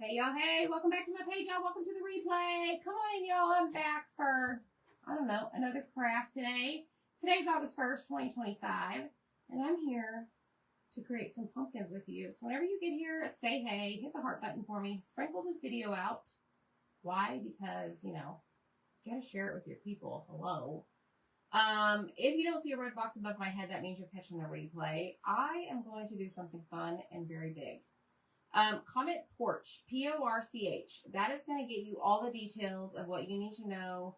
Hey y'all, hey, welcome back to my page, y'all. Welcome to the replay. Come on in, y'all. I'm back for, I don't know, another craft today. Today's August 1st, 2025, and I'm here to create some pumpkins with you. So whenever you get here, say hey, hit the heart button for me, sprinkle this video out. Why? Because, you know, you gotta share it with your people. Hello. If you don't see a red box above my head, that means you're catching the replay. I am going to do something fun and very big. Comment Porch, P-O-R-C-H. That is going to get you all the details of what you need to know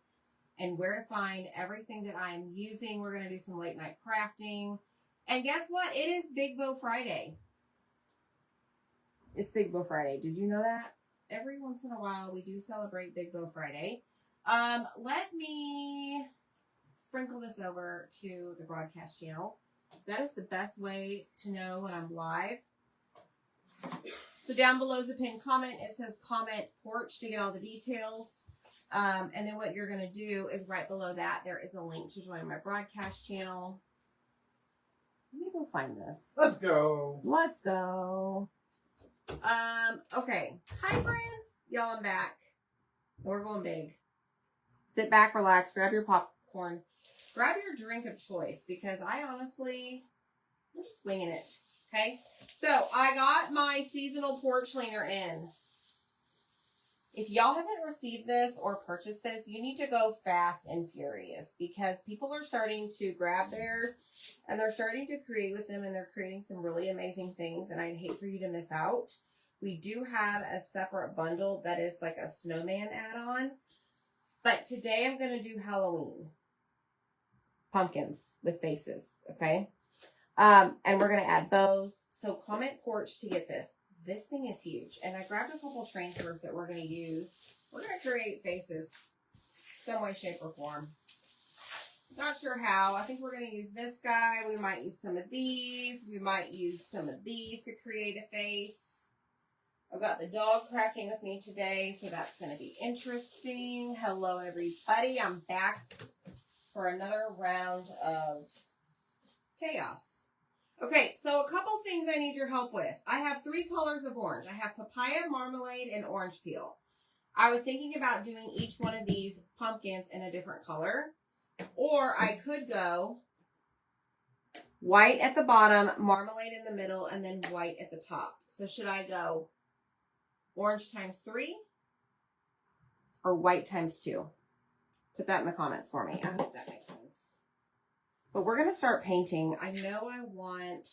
and where to find everything that I'm using. We're going to do some late night crafting. And guess what? It is Big Bow Friday. It's Big Bow Friday. Did you know that? Every once in a while, we do celebrate Big Bow Friday. Let me sprinkle this over to the broadcast channel. That is the best way to know when I'm live. So down below is a pinned comment. It says comment Porch to get all the details. And then what you're going to do is right below that, there is a link to join my broadcast channel. Let me go find this. Let's go. Let's go. Okay. Hi, friends. Y'all, I'm back. We're going big. Sit back, relax, grab your popcorn, grab your drink of choice, because I honestly, I'm just winging it. Okay, so I got my seasonal porch cleaner in. If y'all haven't received this or purchased this, you need to go fast and furious, because people are starting to grab theirs and they're starting to create with them, and they're creating some really amazing things, and I'd hate for you to miss out. We do have a separate bundle that is like a snowman add-on, but today I'm going to do Halloween pumpkins with faces, okay? And we're going to add bows. So comment Porch to get this. This thing is huge. And I grabbed a couple transfers that we're going to use. We're going to create faces some way, shape, or form. Not sure how. I think we're going to use this guy. We might use some of these. We might use some of these to create a face. I've got the dog crafting with me today, so that's going to be interesting. Hello, everybody. I'm back for another round of chaos. Okay, so a couple things I need your help with. I have 3 colors of orange. I have papaya, marmalade, and orange peel. I was thinking about doing each one of these pumpkins in a different color. Or I could go white at the bottom, marmalade in the middle, and then white at the top. So should I go orange times 3 or white times 2? Put that in the comments for me. I hope that makes sense. But we're going to start painting. I know I want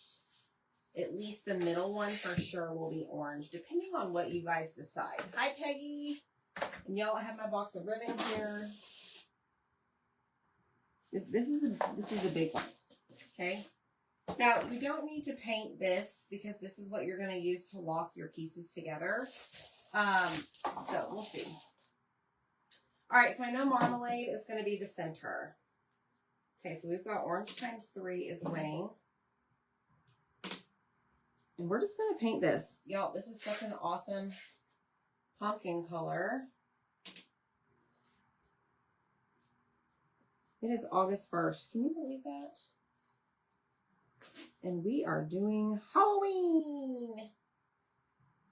at least the middle one for sure will be orange, depending on what you guys decide. Hi, Peggy. And y'all, I have my box of ribbon here. This is a big one, okay? Now, you don't need to paint this, because this is what you're going to use to lock your pieces together. So we'll see. All right, so I know marmalade is going to be the center. Okay, so we've got orange times 3 is winning. And we're just going to paint this. Y'all, this is such an awesome pumpkin color. It is August 1st. Can you believe that? And we are doing Halloween.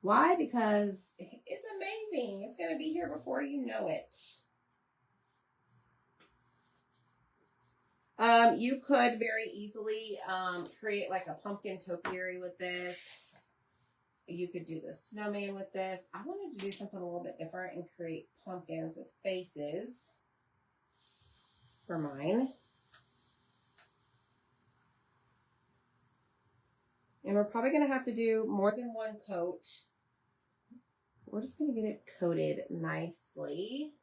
Why? Because it's amazing. It's going to be here before you know it. You could very easily create like a pumpkin topiary with this. You could do the snowman with this. I wanted to do something a little bit different and create pumpkins with faces for mine. And we're probably going to have to do more than one coat. We're just going to get it coated nicely.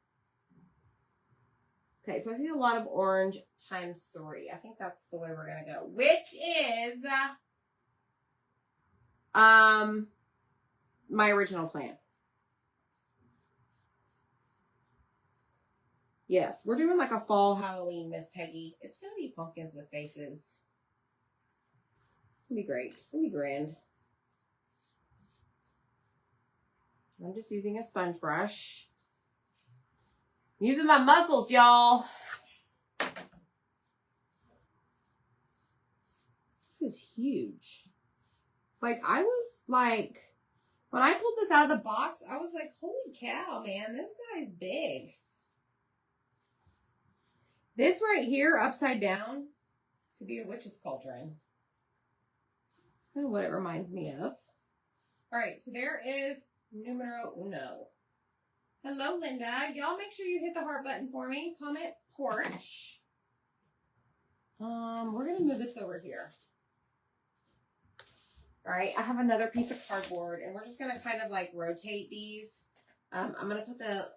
Okay, so I see a lot of orange times 3. I think that's the way we're going to go, which is my original plan. Yes, we're doing like a fall Halloween, Miss Peggy. It's going to be pumpkins with faces. It's going to be great. It's going to be grand. I'm just using a sponge brush. I'm using my muscles, y'all. This is huge. Like, I was like When I pulled this out of the box, I was like, holy cow, man, this guy's big. This right here, upside down, could be a witch's cauldron. It's kind of what it reminds me of. All right, so there is numero uno. Hello, Linda. Y'all make sure you hit the heart button for me. Comment porch. We're going to move this over here. All right, I have another piece of cardboard, and we're just going to kind of like rotate these. I'm going to put the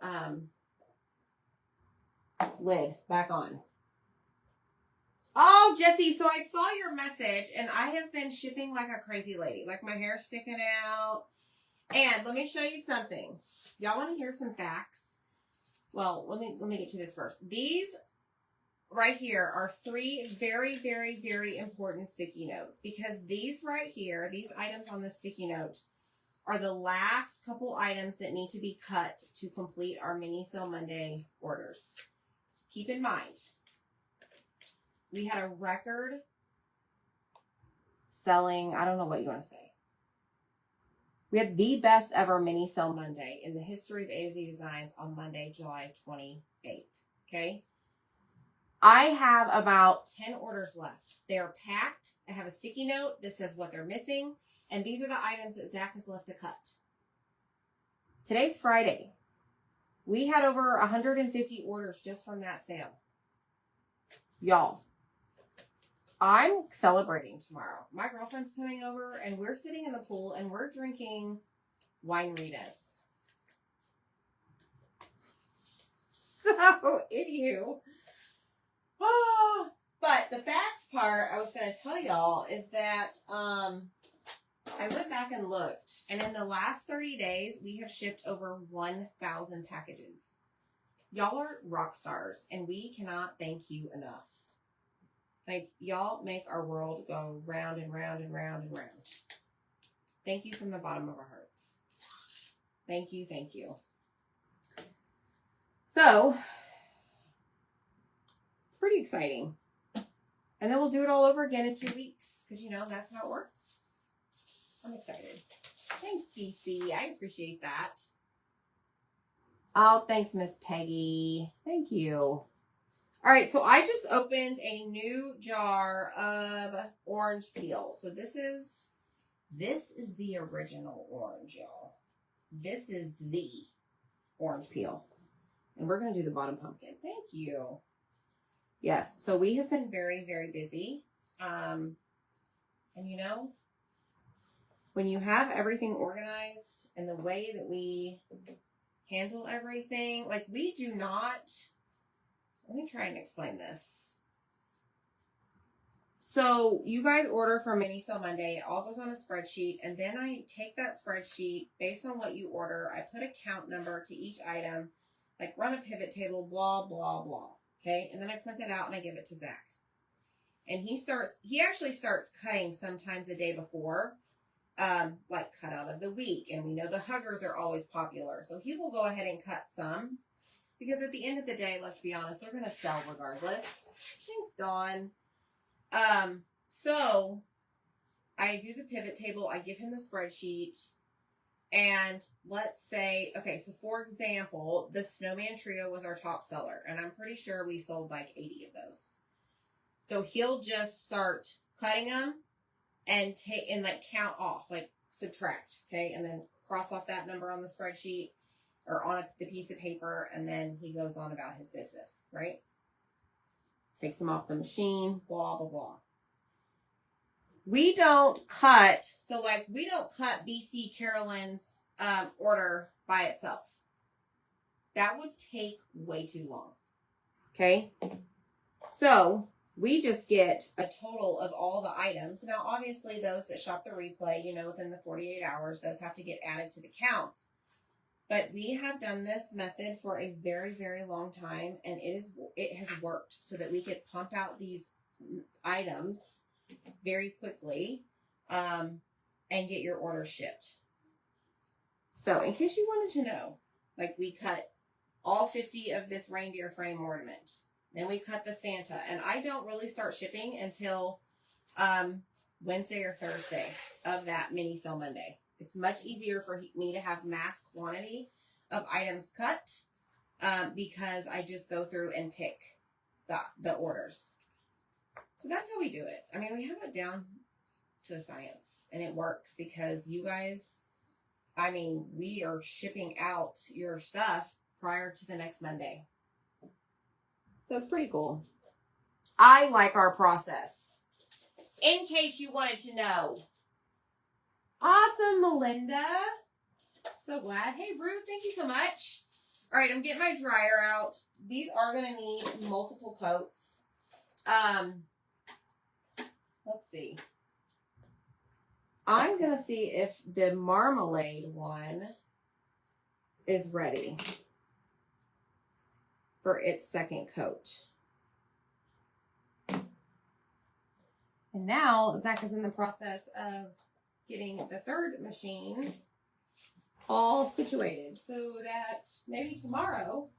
lid back on. Oh, Jesse, so I saw your message, and I have been shipping like a crazy lady. Like, my hair's sticking out. And let me show you something. Y'all want to hear some facts? Well, let me get to this first. These right here are 3 very, very, very important sticky notes, because these right here, these items on the sticky note, are the last couple items that need to be cut to complete our Mini Sale Monday orders. Keep in mind, we had a record selling, I don't know what you want to say. We had the best ever Mini Sale Monday in the history of A to Z Designs on Monday, July 28th. Okay. I have about 10 orders left. They are packed. I have a sticky note that says what they're missing. And these are the items that Zach has left to cut. Today's Friday. We had over 150 orders just from that sale. Y'all, I'm celebrating tomorrow. My girlfriend's coming over, and we're sitting in the pool, and we're drinking wine-ritas. So, anywho. But the facts part I was going to tell y'all is that I went back and looked, and in the last 30 days, we have shipped over 1,000 packages. Y'all are rock stars, and we cannot thank you enough. Like, y'all make our world go round and round and round and round. Thank you from the bottom of our hearts. Thank you, thank you. So, it's pretty exciting. And then we'll do it all over again in 2 weeks, because, you know, that's how it works. I'm excited. Thanks, BC. I appreciate that. Oh, thanks, Miss Peggy. Thank you. All right, so I just opened a new jar of orange peel. So this is the original orange, y'all. This is the orange peel. And we're going to do the bottom pumpkin. Thank you. Yes, so we have been very, very busy. And you know, when you have everything organized and the way that we handle everything, like we do not... Let me try and explain this. So you guys order for Mini Sale Monday. It all goes on a spreadsheet. And then I take that spreadsheet based on what you order. I put a count number to each item, like run a pivot table, blah, blah, blah. Okay. And then I print it out and I give it to Zach. And he actually starts cutting sometimes the day before, like cut out of the week. And we know the huggers are always popular. So he will go ahead and cut some. Because at the end of the day, let's be honest, they're going to sell regardless. Thanks, Dawn. So I do the pivot table. I give him the spreadsheet. And let's say, okay, so for example, the Snowman Trio was our top seller. And I'm pretty sure we sold like 80 of those. So he'll just start cutting them and take and like count off, like subtract, okay? And then cross off that number on the spreadsheet. Or on the piece of paper, and then he goes on about his business, right? Takes them off the machine, blah, blah, blah. We don't cut, so like we don't cut BC Carolyn's order by itself. That would take way too long, okay? So we just get a total of all the items. Now, obviously, those that shop the replay, you know, within the 48 hours, those have to get added to the counts. But we have done this method for a very, very long time, and it has worked so that we could pump out these items very quickly and get your order shipped. So in case you wanted to know, like we cut all 50 of this reindeer frame ornament. Then we cut the Santa. And I don't really start shipping until Wednesday or Thursday of that Mini Sale Monday It's much easier for me to have mass quantity of items cut because I just go through and pick the orders. So that's how we do it. I mean, we have it down to a science, and it works because you guys, I mean, we are shipping out your stuff prior to the next Monday. So it's pretty cool. I like our process. In case you wanted to know. Awesome, Melinda. So glad. Hey, Ruth, thank you so much. All right, I'm getting my dryer out. These are going to need multiple coats. Let's see. I'm going to see if the marmalade one is ready for its second coat. And now Zach is in the process of getting the third machine all situated so that maybe tomorrow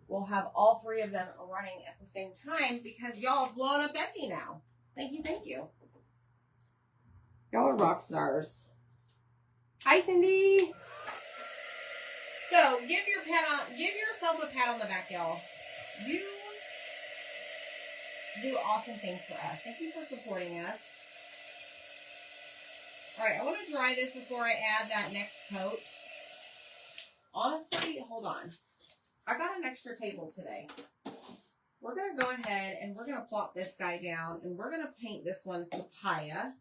we'll have all three of them running at the same time because y'all have blown up Betsy now. Thank you, thank you. Y'all are rock stars. Hi, Cindy. So give yourself a pat on the back, y'all. You do awesome things for us. Thank you for supporting us. All right, I want to dry this before I add that next coat. Honestly, hold on. I got an extra table today. We're going to go ahead and we're going to plop this guy down and we're going to paint this one papaya.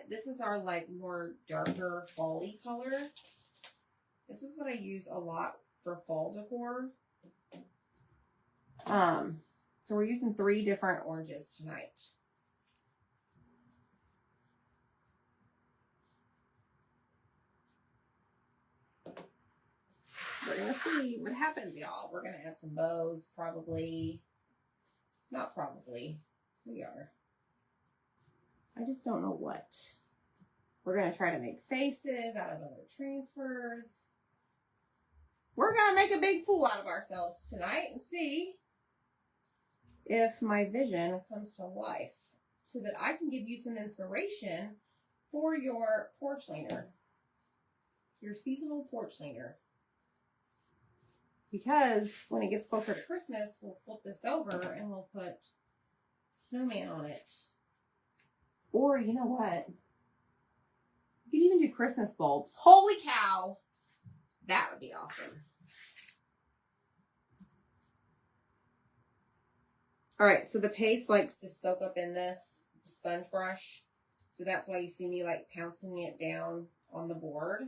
This is our like more darker fall-y color. This is what I use a lot for fall decor. So we're using 3 different oranges tonight. We're going to see what happens, y'all. We're going to add some bows, probably. Not probably. We are. I just don't know what. We're going to try to make faces out of other transfers. We're going to make a big fool out of ourselves tonight and see if my vision comes to life so that I can give you some inspiration for your porch laner, your seasonal porch laner. Because when it gets closer to Christmas, we'll flip this over and we'll put snowman on it. Or, you know what? You could even do Christmas bulbs. Holy cow! That would be awesome. All right, so the paste likes to soak up in this sponge brush. So that's why you see me like pouncing it down on the board.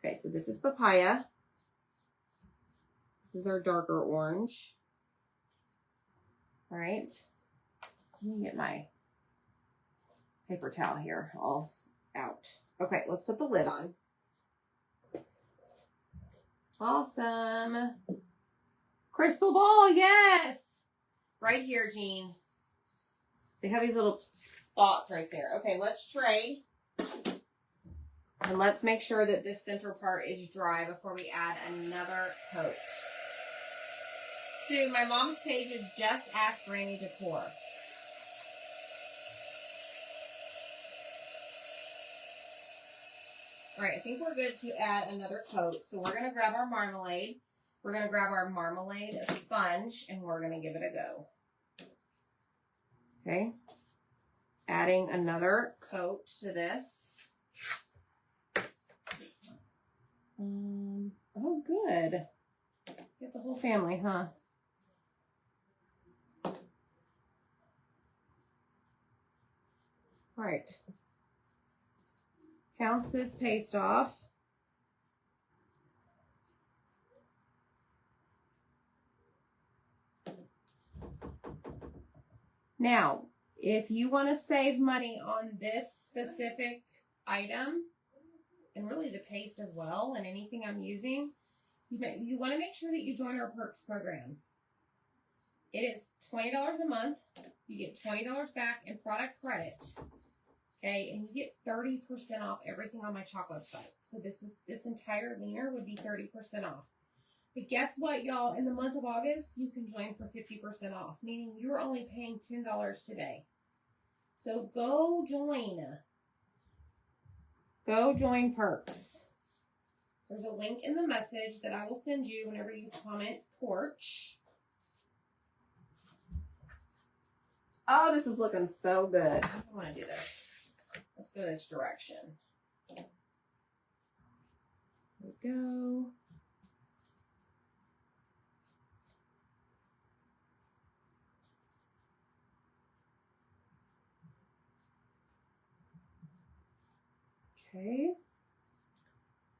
Okay, so this is papaya. This is our darker orange. All right. Let me get my paper towel here all out. Okay, let's put the lid on. Awesome. Crystal ball, yes! Right here, Jean. They have these little spots right there. Okay, let's trade. And let's make sure that this center part is dry before we add another coat. Sue, my mom's page is Just Ask Granny Decor. All right, I think we're good to add another coat. So we're going to grab our marmalade. We're going to grab our marmalade sponge and we're going to give it a go. Okay. Adding another coat to this. Oh, good. Get the whole family, huh? All right. Pounce this paste off. Now, if you want to save money on this specific item, and really the paste as well, and anything I'm using, you want to make sure that you join our Perks program. It is $20 a month. You get $20 back in product credit. Okay, and you get 30% off everything on my chocolate site. So this entire leaner would be 30% off. But guess what, y'all? In the month of August, you can join for 50% off, meaning you're only paying $10 today. So go join. Go join Perks. There's a link in the message that I will send you whenever you comment porch. Oh, this is looking so good. I want to do this. Let's go this direction. There we go. Okay.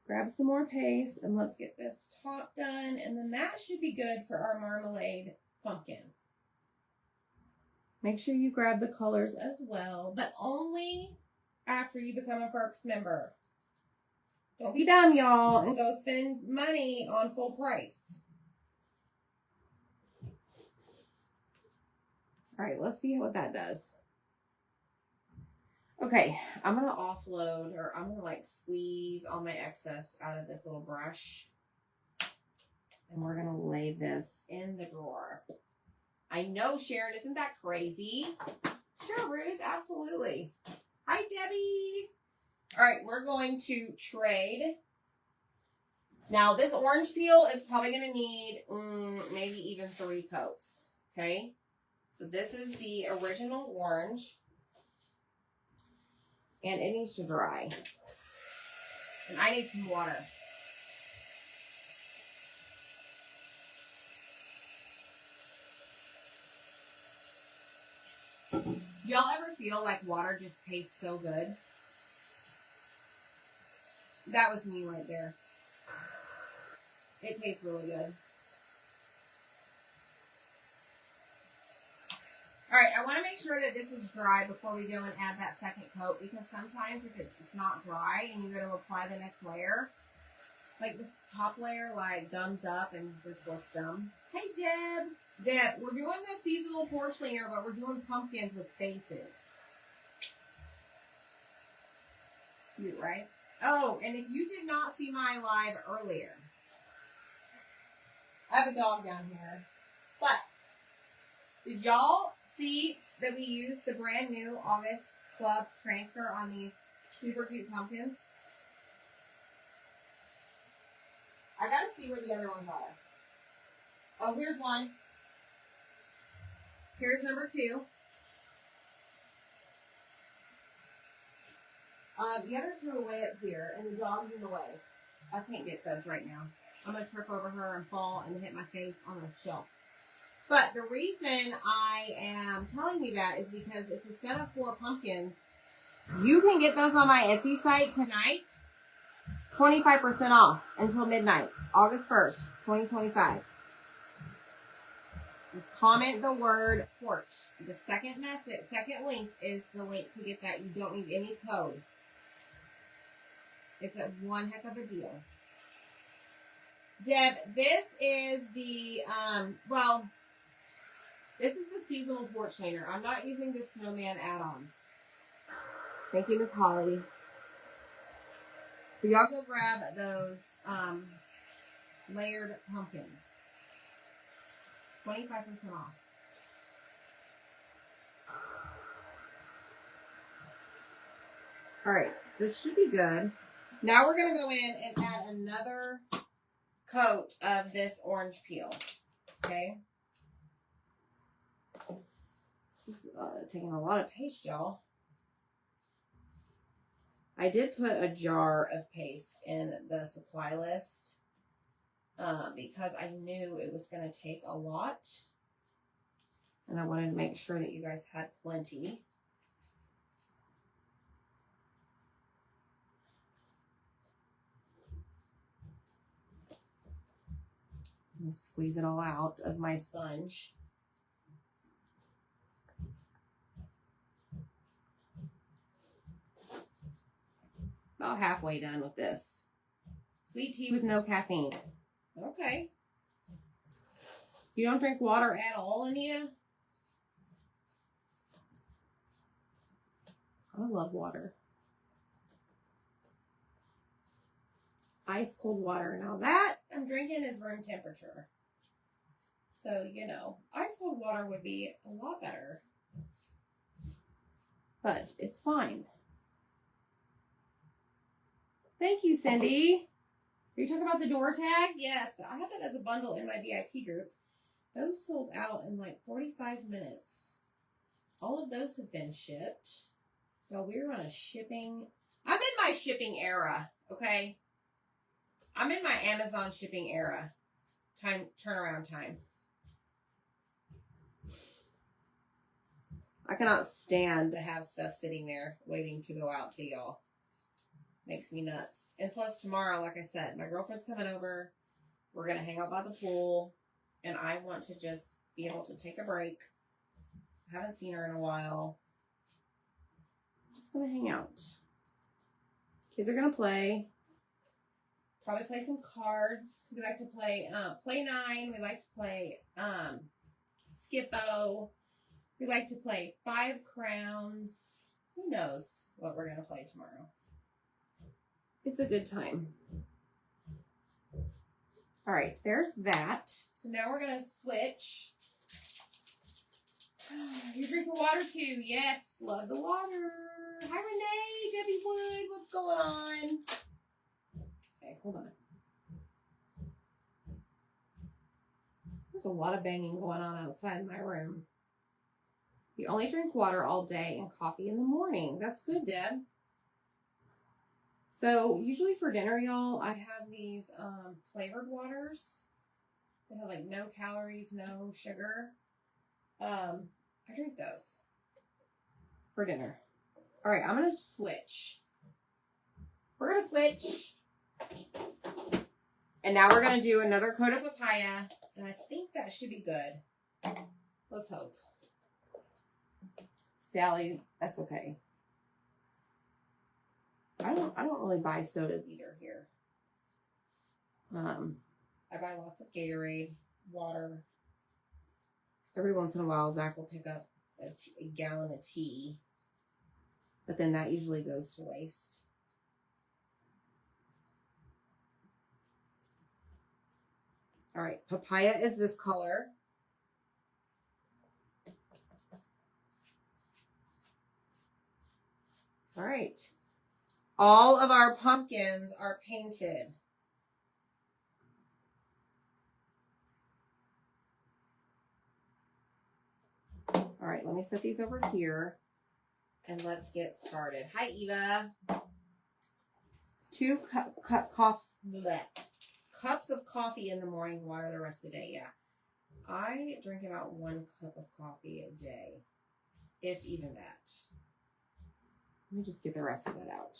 Grab some more paste and let's get this top done. And then that should be good for our marmalade pumpkin. Make sure you grab the colors as well, but only after you become a Perks member. Don't be dumb, y'all, and go spend money on full price. All right, let's see what that does. Okay, I'm going to offload, or I'm going to like squeeze all my excess out of this little brush. And we're going to lay this in the drawer. I know, Sharon, isn't that crazy? Sure, Ruth, absolutely. Hi, Debbie. All right, we're going to trade. Now, this orange peel is probably going to need maybe even 3 coats, okay? So this is the original orange. And it needs to dry. And I need some water. Y'all ever feel like water just tastes so good? That was me right there. It tastes really good. All right, I want to make sure that this is dry before we go and add that second coat, because sometimes if it's not dry and you go to apply the next layer, like the top layer like gums up and just looks dumb. Hey, Deb. Deb, we're doing the seasonal porch cleaner, but we're doing pumpkins with faces. Cute, right? Oh, and if you did not see my live earlier, I have a dog down here, but did y'all see that we used the brand new August Club transfer on these super cute pumpkins? I gotta see where the other ones are. Oh, here's one. Here's number 2. The other 2 are way up here, and the dog's in the way. I can't get those right now. I'm gonna trip over her and fall and hit my face on the shelf. But the reason I am telling you that is because it's a set of 4 pumpkins. You can get those on my Etsy site tonight. 25% off until midnight. August 1st, 2025. Just comment the word porch. The second link is the link to get that. You don't need any code. It's a one heck of a deal. Deb, this is the, this is the seasonal porch cleaner. I'm not using the snowman add-ons. Thank you, Miss Holly. So y'all go grab those layered pumpkins. 25% off. All right, this should be good. Now we're going to go in and add another coat of this orange peel. Okay. This is taking a lot of paste, y'all. I did put a jar of paste in the supply list because I knew it was going to take a lot. And I wanted to make sure that you guys had plenty. And squeeze it all out of my sponge. About halfway done with this. Sweet tea with no caffeine. Okay. You don't drink water at all, Anita? I love water. ice cold water. Now that I'm drinking is room temperature. So, you know, ice cold water would be a lot better. But it's fine. Thank you, Cindy. Are you talking about the door tag? Yes, I had that as a bundle in my VIP group. Those sold out in like 45 minutes. All of those have been shipped. So we're on a shipping. I'm in my shipping era, okay? I'm in my Amazon shipping era. Turnaround time. I cannot stand to have stuff sitting there waiting to go out to y'all. Makes me nuts. And plus tomorrow, like I said, my girlfriend's coming over. We're going to hang out by the pool. And I want to just be able to take a break. I haven't seen her in a while. Just going to hang out. Kids are going to play. Probably play some cards. We like to play Play 9. We like to play Skippo. We like to play 5 Crowns. Who knows what we're going to play tomorrow. It's a good time. All right, there's that. So now we're going to switch. You're drinking water too. Yes, love the water. Hi, Renee, Debbie Wood. What's going on? Okay, hold on. There's a lot of banging going on outside my room. You only drink water all day and coffee in the morning. That's good, Deb. So usually for dinner, y'all, I have these flavored waters. They have like no calories, no sugar. I drink those for dinner. All right, I'm going to switch. We're going to switch. And now we're going to do another coat of papaya. And I think that should be good. Let's hope. Sally, that's okay. I don't really buy sodas either here. I buy lots of Gatorade, water. Every once in a while, Zach will pick up a gallon of tea. But then that usually goes to waste. All right, papaya is this color. All right. All of our pumpkins are painted. All right, let me set these over here and let's get started. Hi, Eva. 2 cups of coffee in the morning, water the rest of the day. Yeah. I drink about 1 cup of coffee a day, if even that. Let me just get the rest of it out.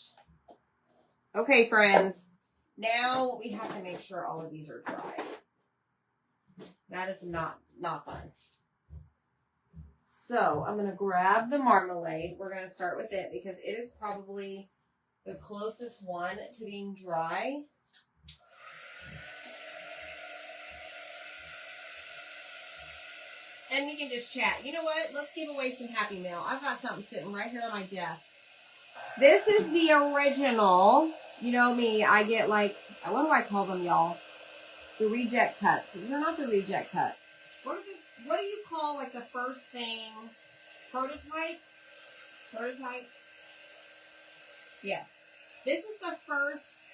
Okay, friends. Now we have to make sure all of these are dry. That is not fun. So I'm going to grab the marmalade. We're going to start with it because it is probably the closest one to being dry. And we can just chat. You know what? Let's give away some Happy Meal. I've got something sitting right here on my desk. This is the original. You know me, I get like, what do I call them, y'all? The reject cuts. They're not the reject cuts. What do you call like the first thing? Prototype? Prototype? Yes. This is the first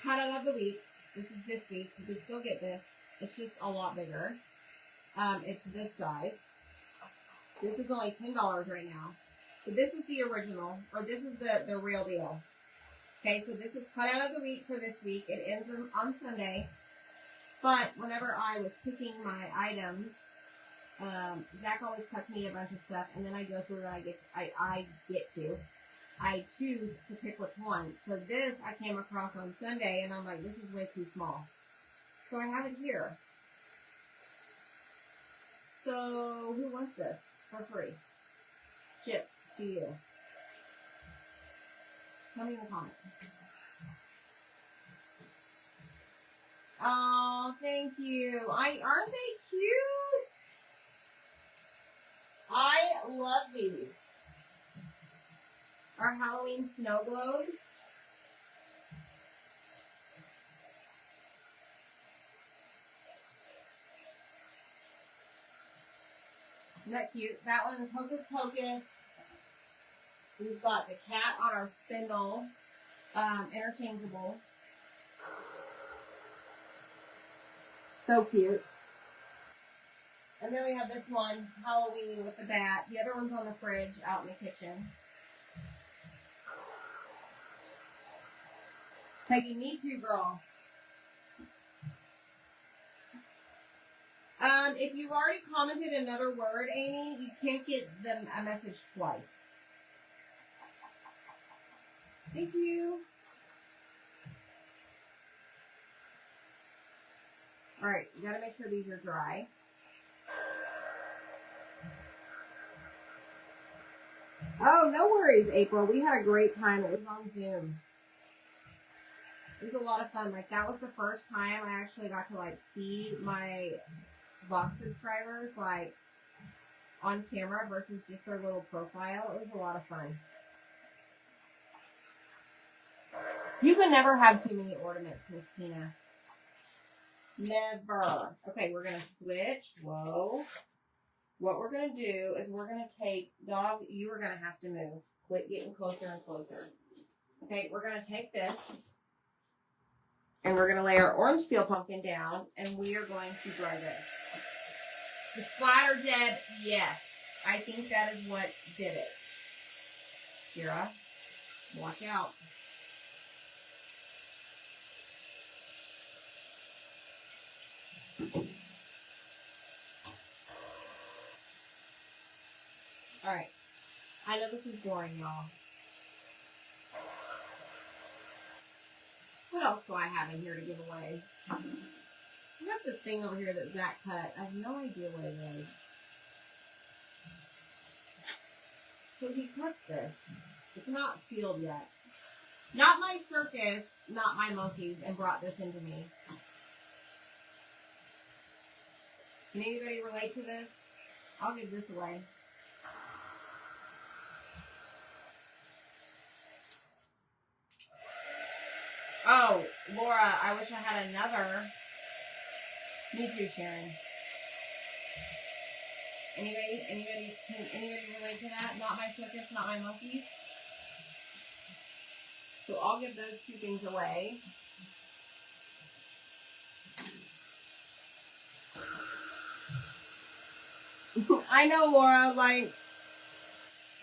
cutout of the week. This is this week. You can still get this. It's just a lot bigger. It's this size. This is only $10 right now. So this is the original, or this is the real deal. Okay, so this is cut out of the week for this week. It ends on Sunday. But whenever I was picking my items, Zach always cuts me a bunch of stuff, and then I go through and I choose to pick which one. So this I came across on Sunday, and I'm like, this is way too small. So I have it here. So who wants this for free? Shipped to you. Tell me in the comments. Oh, thank you. Aren't they cute? I love these. Our Halloween snow globes. Isn't that cute? That one is Hocus Pocus. We've got the cat on our spindle, interchangeable. So cute. And then we have this one, Halloween with the bat. The other one's on the fridge out in the kitchen. Peggy, me too, girl. If you've already commented another word, Amy, you can't get them a message twice. Thank you. All right, you gotta make sure these are dry. Oh, no worries, April. We had a great time. It was on Zoom. It was a lot of fun. Like, that was the first time I actually got to, like, see my Vox subscribers, like, on camera versus just their little profile. It was a lot of fun. You can never have too many ornaments, Miss Tina. Never. Okay, we're going to switch. Whoa. What we're going to do is we're going to take, dog, you are going to have to move. Quit getting closer and closer. Okay, we're going to take this. And we're going to lay our orange peel pumpkin down. And we are going to dry this. The splatter, Deb, yes. I think that is what did it. Kira, watch out. All right. I know this is boring, y'all. What else do I have in here to give away? I got this thing over here that Zach cut. I have no idea what it is. So he cuts this. It's not sealed yet. Not my circus, not my monkeys, and brought this into me. Can anybody relate to this? I'll give this away. Oh, Laura, I wish I had another. Me too, Sharon. Anybody relate to that? Not my circus, not my monkeys. So I'll give those two things away. I know, Laura, like,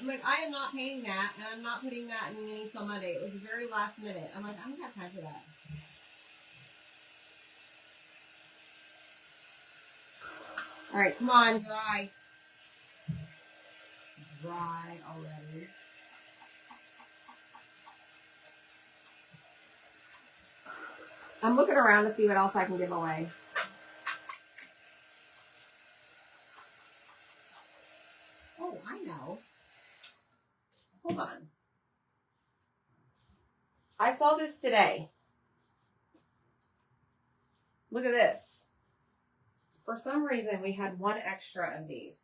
I'm like, I am not painting that, and I'm not putting that in Mini Sale Monday. It was very last minute. I'm like, I don't got time for that. All right, come on, dry. Dry already. I'm looking around to see what else I can give away. Oh, I know. Hold on. I saw this today. Look at this. For some reason, we had one extra of these.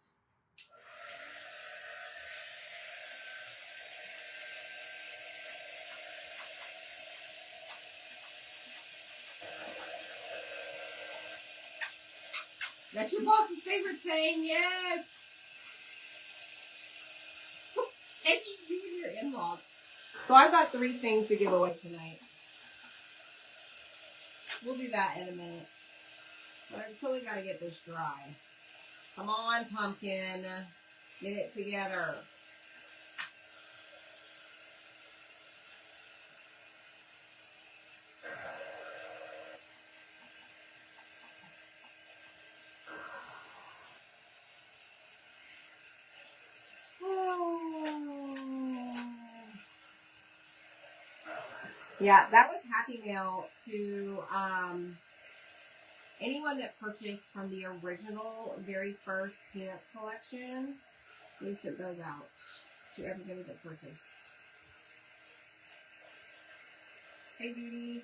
That's your boss's favorite saying, yes. And you and your in-laws. So I've got 3 things to give away tonight. We'll do that in a minute. But I totally got to get this dry. Come on, pumpkin. Get it together. Yeah, that was Happy Mail to anyone that purchased from the original, very first Peanuts collection. We sent those out to everybody that purchased. Hey, Beauty.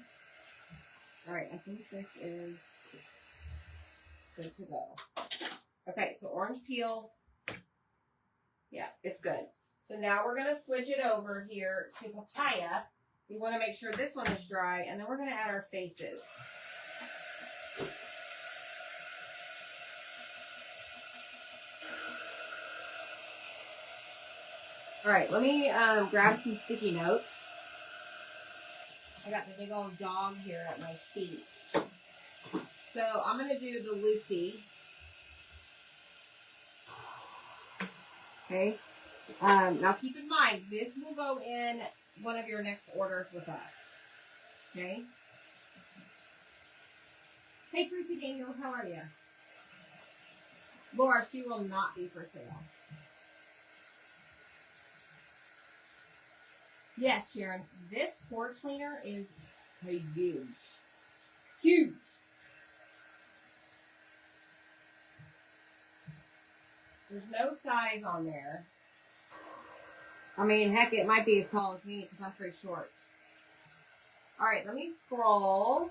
All right, I think this is good to go. Okay, so orange peel. Yeah, it's good. So now we're going to switch it over here to papaya. We want to make sure this one is dry, and then we're going to add our faces. All right, let me grab some sticky notes. I got the big old dog here at my feet. So I'm going to do the Lucy. Okay. Now keep in mind, this will go in one of your next orders with us. Okay. Hey, Tracy Daniels, how are you? Laura, she will not be for sale. Yes, Sharon, this porch cleaner is huge. Huge. There's no size on there. I mean, heck, it might be as tall as me because I'm pretty short. All right, let me scroll.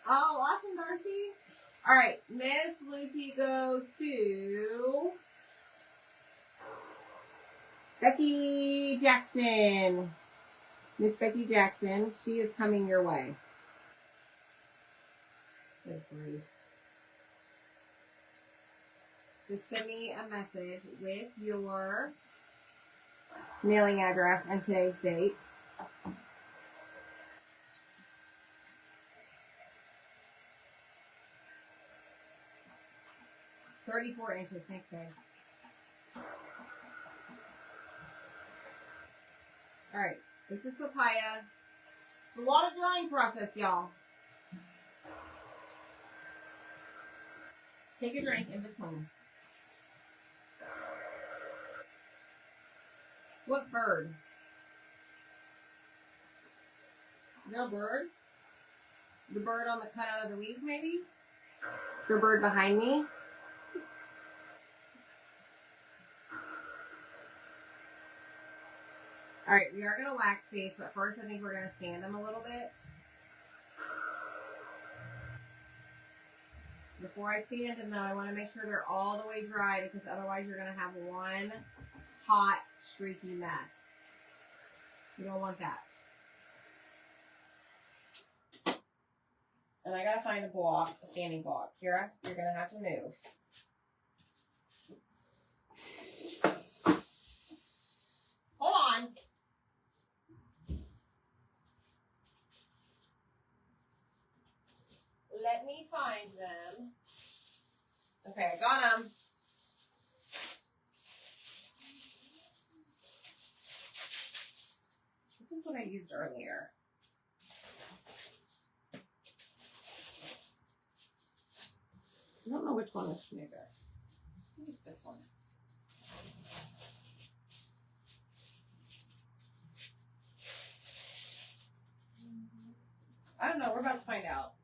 Oh, awesome, Darcy. All right, Miss Lucy goes to Becky Jackson. Miss Becky Jackson, she is coming your way. Good grief. Just send me a message with your mailing address and today's dates. "34 inches, thanks, babe." All right, this is papaya. It's a lot of drying process, y'all. Take a drink in between. What bird? Is there a bird? The bird on the cutout of the week, maybe? Is there a bird behind me? All right, we are going to wax these, but first I think we're going to sand them a little bit. Before I sand them, though, I want to make sure they're all the way dry because otherwise you're going to have one hot, streaky mess. You don't want that. And I got to find a block, a sanding block. Kira, you're going to have to move. Hold on. Let me find them. Okay, I got them. This is what I used earlier. I don't know which one is smoother. I think it's this one. I don't know. We're about to find out.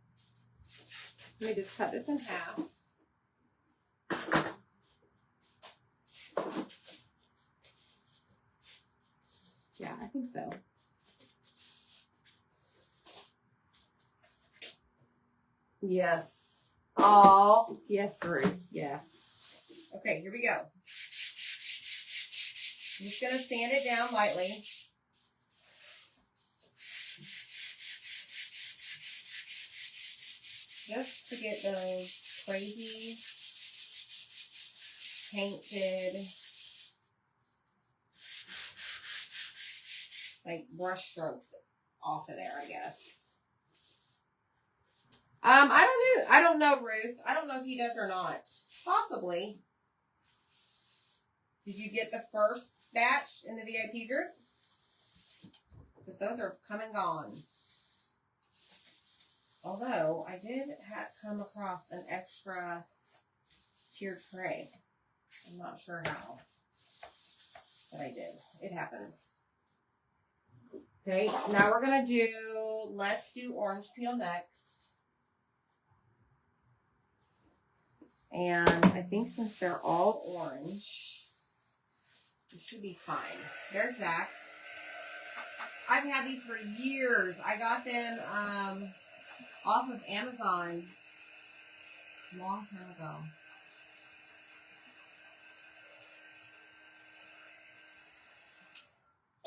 Let me just cut this in half. Yeah, I think so. Yes. Oh, yes, Ruth. Yes. Okay, here we go. I'm just going to sand it down lightly. Just to get those crazy painted, like, brush strokes off of there, I guess. I don't know, Ruth. I don't know if he does or not. Possibly. Did you get the first batch in the VIP group? Because those are come and gone. Although, I did come across an extra tiered tray. I'm not sure how. But I did. It happens. Okay, now we're going to do, let's do orange peel next. And I think since they're all orange, it should be fine. There's Zach. I've had these for years. I got them off of Amazon a long time ago.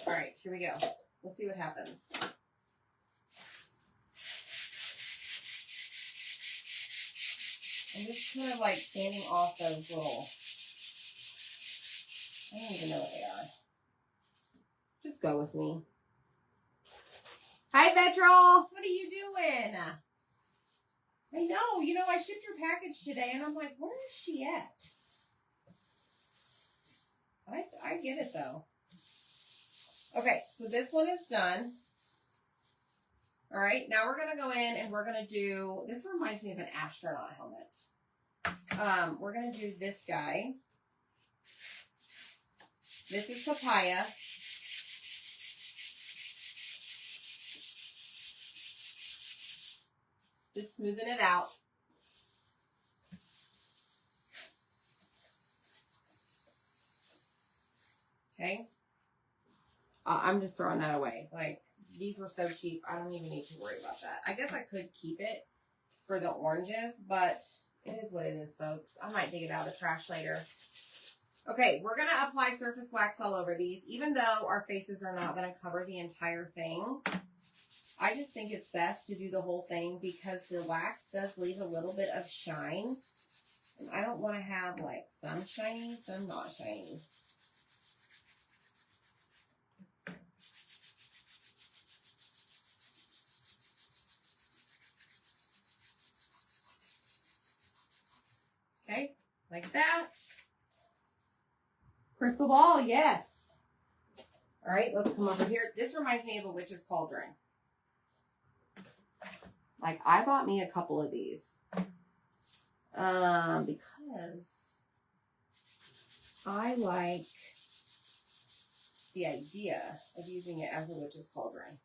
All right, here we go. We'll see what happens. I'm just kind of like sanding off those little I don't even know what they are. Just go with me. Hi, Vetrol. What are you doing? I know. You know, I shipped your package today, and I'm like, where is she at? I get it, though. Okay, so this one is done. All right, now we're going to go in, and we're going to do... This reminds me of an astronaut helmet. We're going to do this guy. This is papaya. Just smoothing it out. Okay. I'm just throwing that away. Like, these were so cheap. I don't even need to worry about that. I guess I could keep it for the oranges, but it is what it is, folks. I might dig it out of the trash later. Okay, we're going to apply surface wax all over these. Even though our faces are not going to cover the entire thing, I just think it's best to do the whole thing because the wax does leave a little bit of shine. And I don't want to have, like, some shiny, some not shiny. Okay, like that. Crystal ball, yes. All right, let's come over here. This reminds me of a witch's cauldron. Like, I bought me a couple of these. Because I like the idea of using it as a witch's cauldron.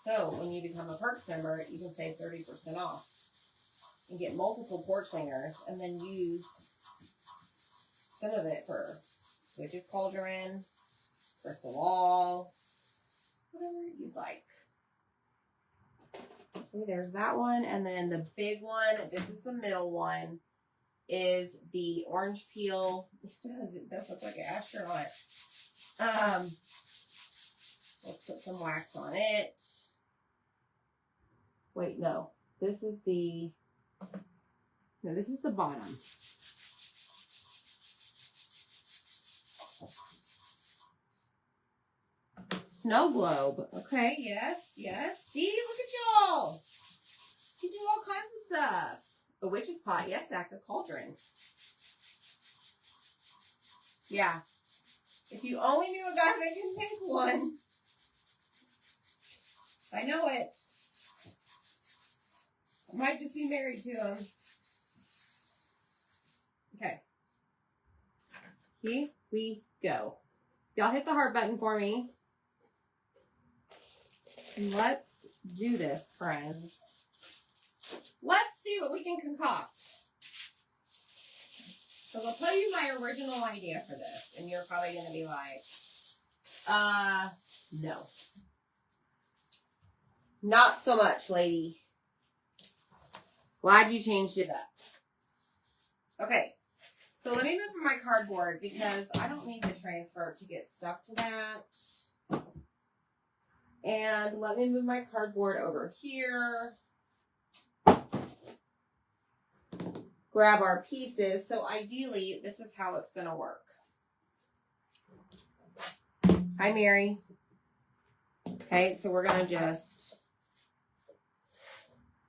So when you become a Perks member, you can save 30% off and get multiple porch cleaners and then use some of it for witch's cauldron, crystal wall, whatever you'd like. Okay, there's that one. And then the big one, this is the middle one, is the orange peel. It does look like an astronaut. Let's put some wax on it. Wait, no. This is the bottom. Snow globe. Okay, yes, yes. See, look at y'all. You do all kinds of stuff. A witch's pot. Yes, Zach, a cauldron. Yeah. If you only knew a guy that can make one. I know it. I might just be married to him. Okay. Here we go. Y'all hit the heart button for me. Let's do this, friends. Let's see what we can concoct. So I'll tell you my original idea for this, and you're probably going to be like, no. Not so much, lady. Glad you changed it up. Okay, so let me move my cardboard because I don't need the transfer to get stuck to that. And let me move my cardboard over here. Grab our pieces. So ideally, this is how it's going to work. Hi, Mary. Okay, so we're going to just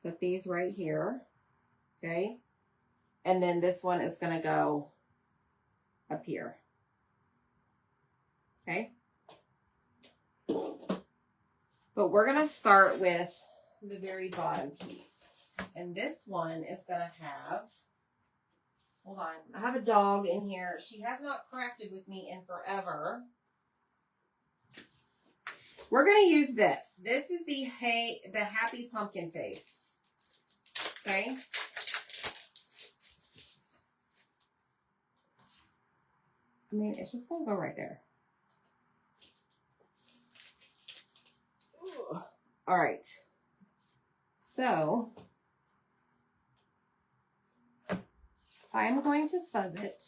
put these right here. Okay. And then this one is going to go up here. Okay. But we're going to start with the very bottom piece. And this one is going to have, hold on, I have a dog in here. She has not crafted with me in forever. We're going to use this. This is the Happy Pumpkin Face. Okay. I mean, it's just going to go right there. Ooh. All right. So, I'm going to fuzz it.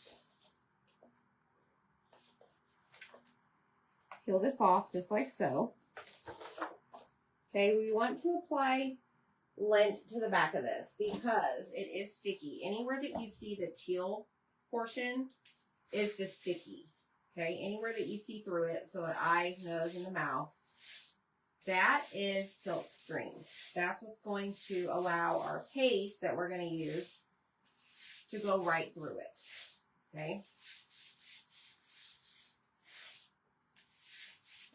Peel this off just like so. Okay, we want to apply lint to the back of this because it is sticky. Anywhere that you see the teal portion is the sticky. Okay, anywhere that you see through it, so the eyes, nose, and the mouth, that is silk screen. That's what's going to allow our paste that we're going to use to go right through it. Okay.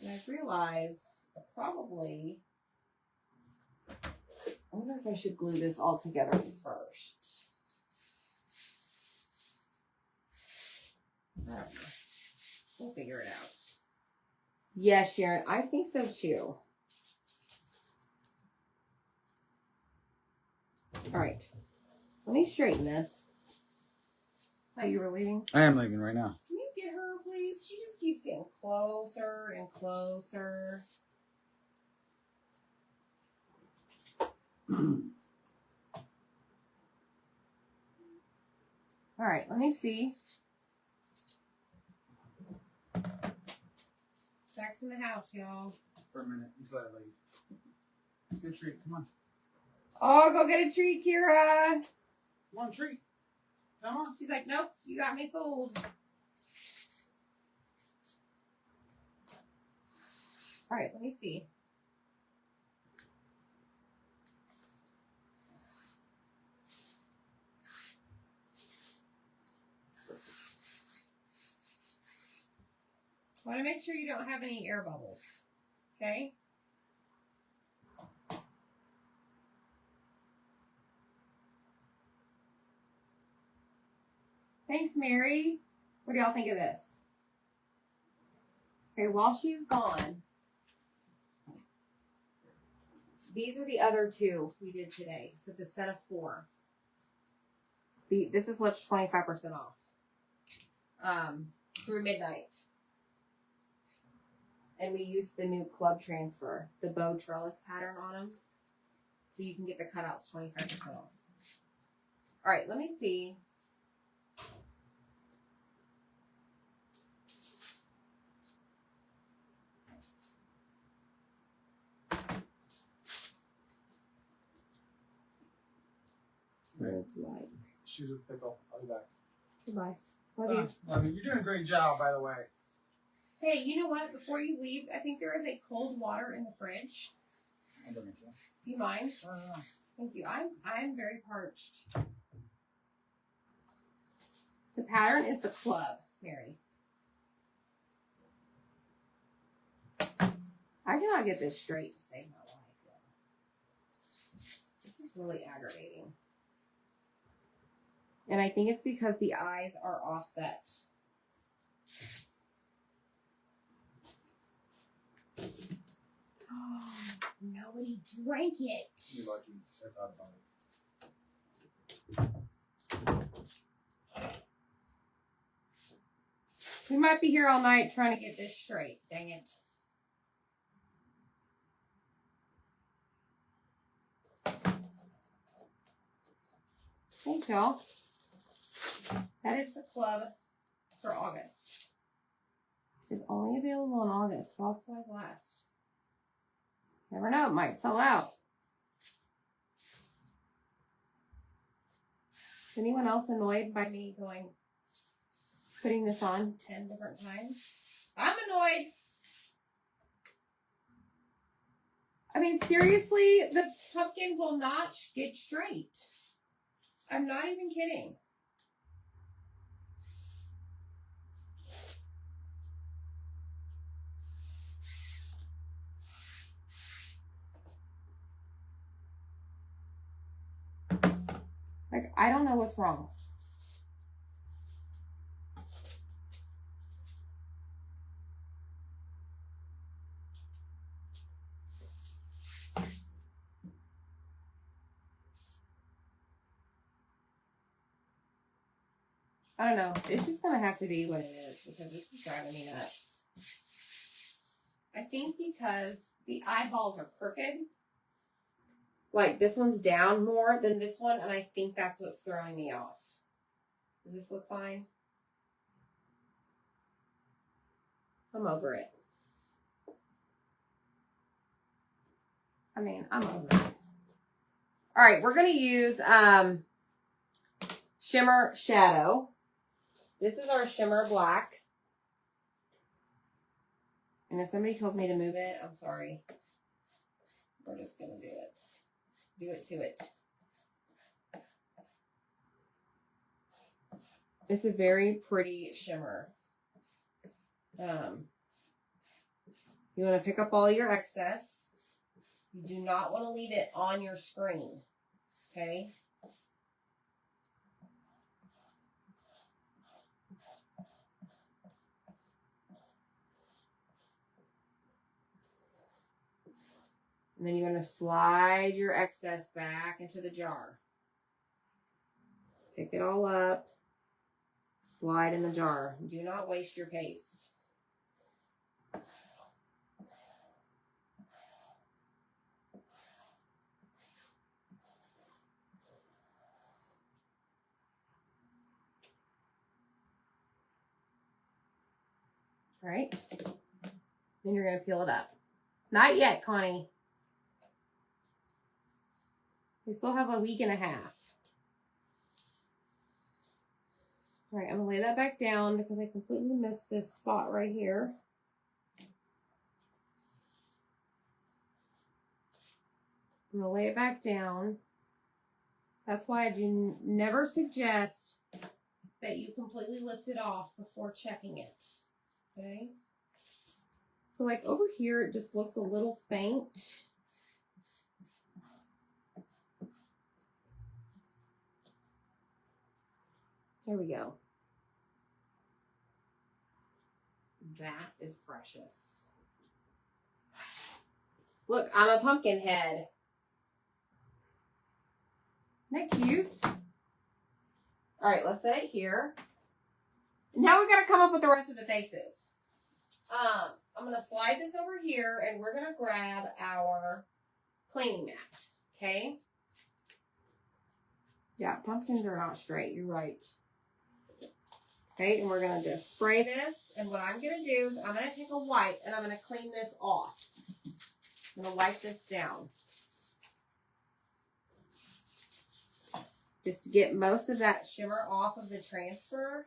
And I realize I wonder if I should glue this all together first. I don't know. We'll figure it out. Yes, Sharon, I think so too. All right. Let me straighten this. Oh, you were leaving? I am leaving right now. Can you get her, please? She just keeps getting closer and closer. All right, let me see. Jack's in the house, y'all. For a minute until I leave. Let's get a treat. Come on. Oh, go get a treat, Kira. Come on, treat. Come on. She's like, nope, you got me fooled. All right, let me see. I want to make sure you don't have any air bubbles. Okay? Thanks, Mary. What do y'all think of this? Okay, while she's gone, these are the other two we did today. So the set of 4. This is what's 25% off through midnight. And we used the new club transfer, the bow trellis pattern on them. So you can get the cutouts 25% off. All right, let me see. What it's like. She's a pickle. I'll be back. Goodbye. Love you. Love you. You're doing a great job, by the way. Hey, you know what? Before you leave, I think there is a cold water in the fridge. I'll bring it to you. Do you mind? No. Thank you. I'm very parched. The pattern is the club, Mary. I cannot get this straight to save my life. This is really aggravating. And I think it's because the eyes are offset. Oh, nobody drank it. You're lucky. I thought about it. We might be here all night trying to get this straight. Dang it. Thanks, y'all. That is the club for August. It's only available in August. While supplies last. Never know, it might sell out. Is anyone else annoyed by me putting this on 10 different times? I'm annoyed. I mean, seriously, the pumpkin will not get straight. I'm not even kidding. Like, I don't know what's wrong. I don't know. It's just going to have to be what it is because this is driving me nuts. I think because the eyeballs are crooked. Like, this one's down more than this one, and I think that's what's throwing me off. Does this look fine? I'm over it. I mean, I'm over it. All right, we're going to use Shimmer Shadow. This is our Shimmer Black. And if somebody tells me to move it, I'm sorry. We're just going to do it. Do it to it. It's a very pretty shimmer. You want to pick up all your excess. You do not want to leave it on your screen. Okay? And then you want to slide your excess back into the jar. Pick it all up. Slide in the jar. Do not waste your paste. All right. Then you're going to peel it up. Not yet, Connie. We still have a week and a half. All right, I'm going to lay that back down because I completely missed this spot right here. I'm going to lay it back down. That's why I do never suggest that you completely lift it off before checking it. Okay? So like over here, it just looks a little faint. There we go. That is precious. Look, I'm a pumpkin head. Isn't that cute? All right, let's set it here. Now we got to come up with the rest of the faces. I'm going to slide this over here and we're going to grab our cleaning mat. Okay? Yeah, pumpkins are not straight. You're right. Okay, and we're going to just spray this. And what I'm going to do is I'm going to take a wipe and I'm going to clean this off. I'm going to wipe this down. Just to get most of that shimmer off of the transfer.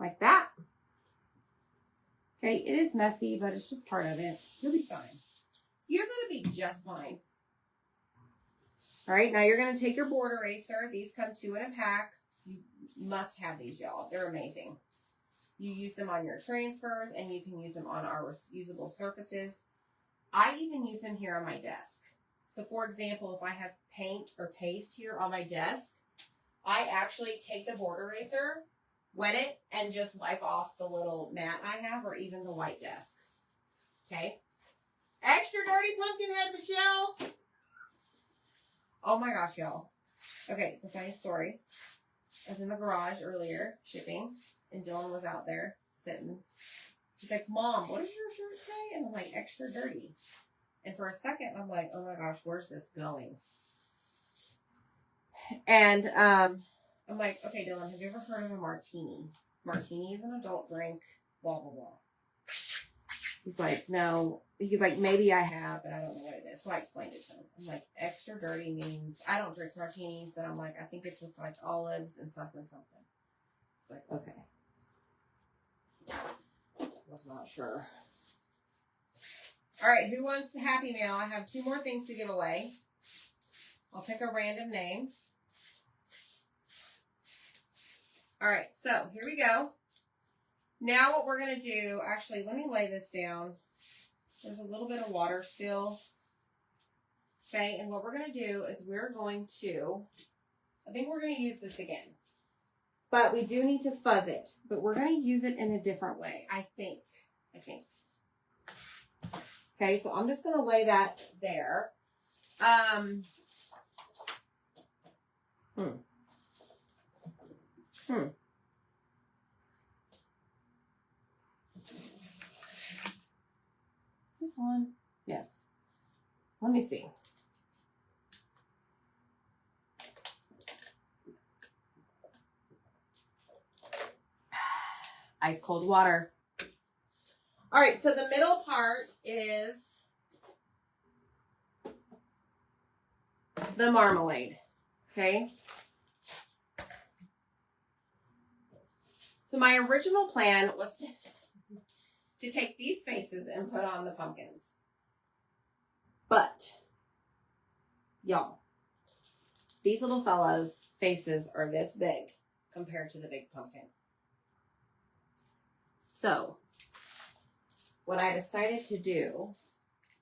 Like that. Okay, it is messy, but it's just part of it. You'll be fine. You're going to be just fine. All right, now you're going to take your board eraser. These come 2 in a pack. You must have these, y'all. They're amazing. You use them on your transfers, and you can use them on our usable surfaces. I even use them here on my desk. So, for example, if I have paint or paste here on my desk, I actually take the board eraser, wet it, and just wipe off the little mat I have, or even the white desk. Okay? Extra dirty pumpkin head, Michelle! Oh my gosh, y'all. Okay, so funny story. I was in the garage earlier, shipping, and Dylan was out there, sitting. He's like, Mom, what does your shirt say? And I'm like, extra dirty. And for a second, I'm like, oh my gosh, where's this going? And I'm like, okay, Dylan, have you ever heard of a martini? Martini is an adult drink, blah, blah, blah. He's like, no. He's like, maybe I have, but I don't know what it is. So I explained it to him. I'm like, extra dirty means I don't drink martinis, but I'm like, I think it's with like olives and something, something. It's like, okay. Was not sure. All right, who wants the Happy Mail? I have 2 more things to give away. I'll pick a random name. All right, so here we go. Now what we're going to do, actually, let me lay this down. There's a little bit of water still. Okay, and what we're going to do is we're going to, I think we're going to use this again. But we do need to fuzz it. But we're going to use it in a different way, I think. Okay, so I'm just going to lay that there. Is this on? Yes. Let me see. Ice cold water. All right, so the middle part is the marmalade. Okay. So my original plan was to take these faces and put on the pumpkins. But, y'all, these little fellas' faces are this big compared to the big pumpkin. So, what I decided to do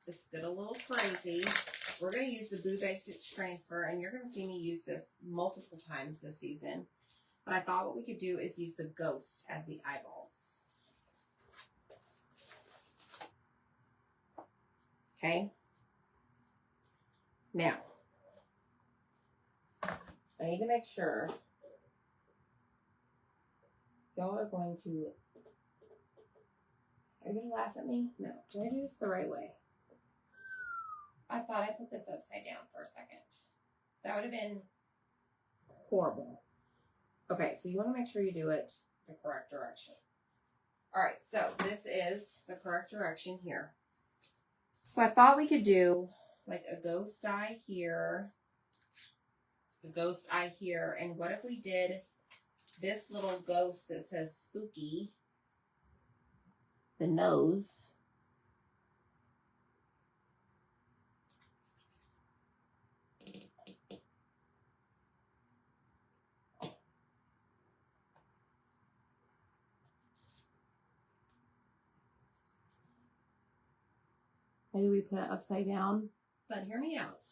is get a little crazy. We're going to use the Boo Basics transfer, and you're going to see me use this multiple times this season. But I thought what we could do is use the ghost as the eyeballs. Okay? Now, I need to make sure y'all are going to... Are you going to laugh at me? No. Do I do this the right way? I thought I put this upside down for a second. That would have been horrible. Okay, so you want to make sure you do it the correct direction. All right, so this is the correct direction here. So I thought we could do like a ghost eye here, a ghost eye here, and what if we did this little ghost that says spooky, the nose. Maybe we put it upside down, but hear me out.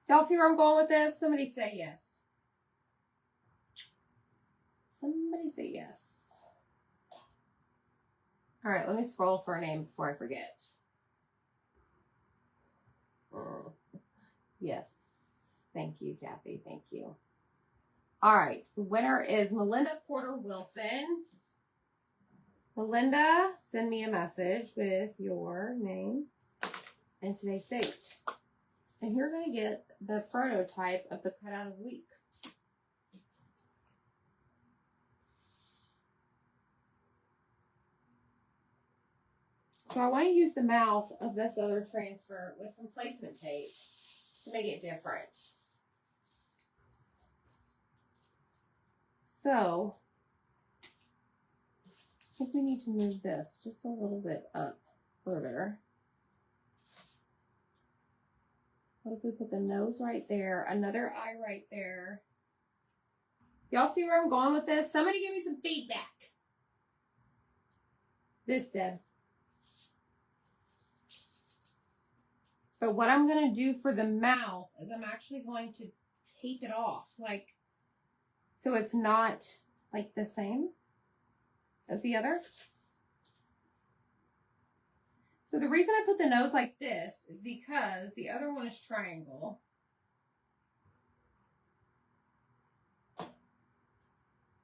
Y'all see where I'm going with this? Somebody say yes. Somebody say yes. All right, let me scroll for a name before I forget. Yes. Thank you, Kathy. Thank you. All right, the winner is Melinda Porter Wilson. Melinda, send me a message with your name and today's date. And you're going to get the prototype of the cutout of the week. So I want to use the mouth of this other transfer with some placement tape to make it different. So I think we need to move this just a little bit up further. What if we put the nose right there, another eye right there? Y'all see where I'm going with this? Somebody give me some feedback. This, Deb. But what I'm going to do for the mouth is I'm actually going to tape it off, like, so it's not like the same as the other. So the reason I put the nose like this is because the other one is triangle. All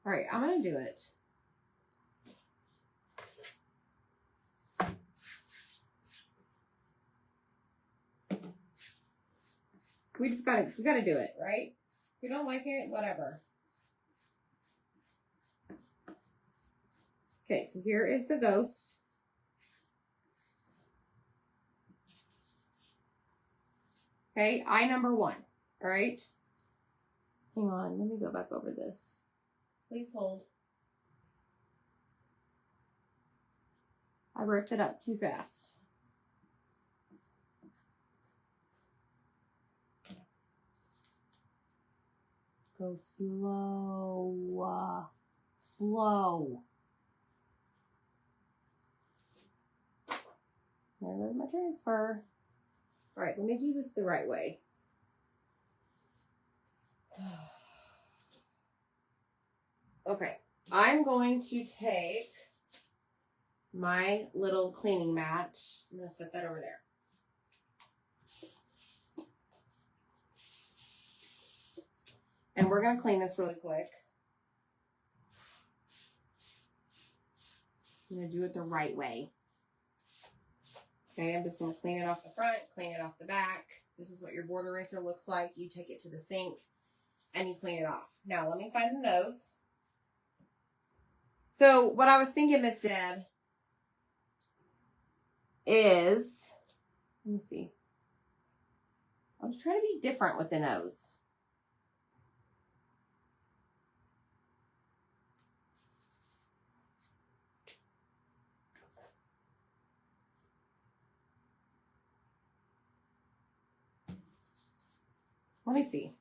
right, I'm going to do it. We gotta do it, right? If we don't like it, whatever. Okay, so here is the ghost. Okay, eye number 1. All right. Hang on, let me go back over this. Please hold. I ripped it up too fast. Go slow. Slow. There goes my transfer. All right, let me do this the right way. Okay, I'm going to take my little cleaning mat. I'm going to set that over there. And we're going to clean this really quick. I'm going to do it the right way. Okay, I'm just going to clean it off the front, clean it off the back. This is what your board eraser looks like. You take it to the sink and you clean it off. Now, let me find the nose. So, what I was thinking, Miss Deb, is, let me see. I was trying to be different with the nose. Let me see.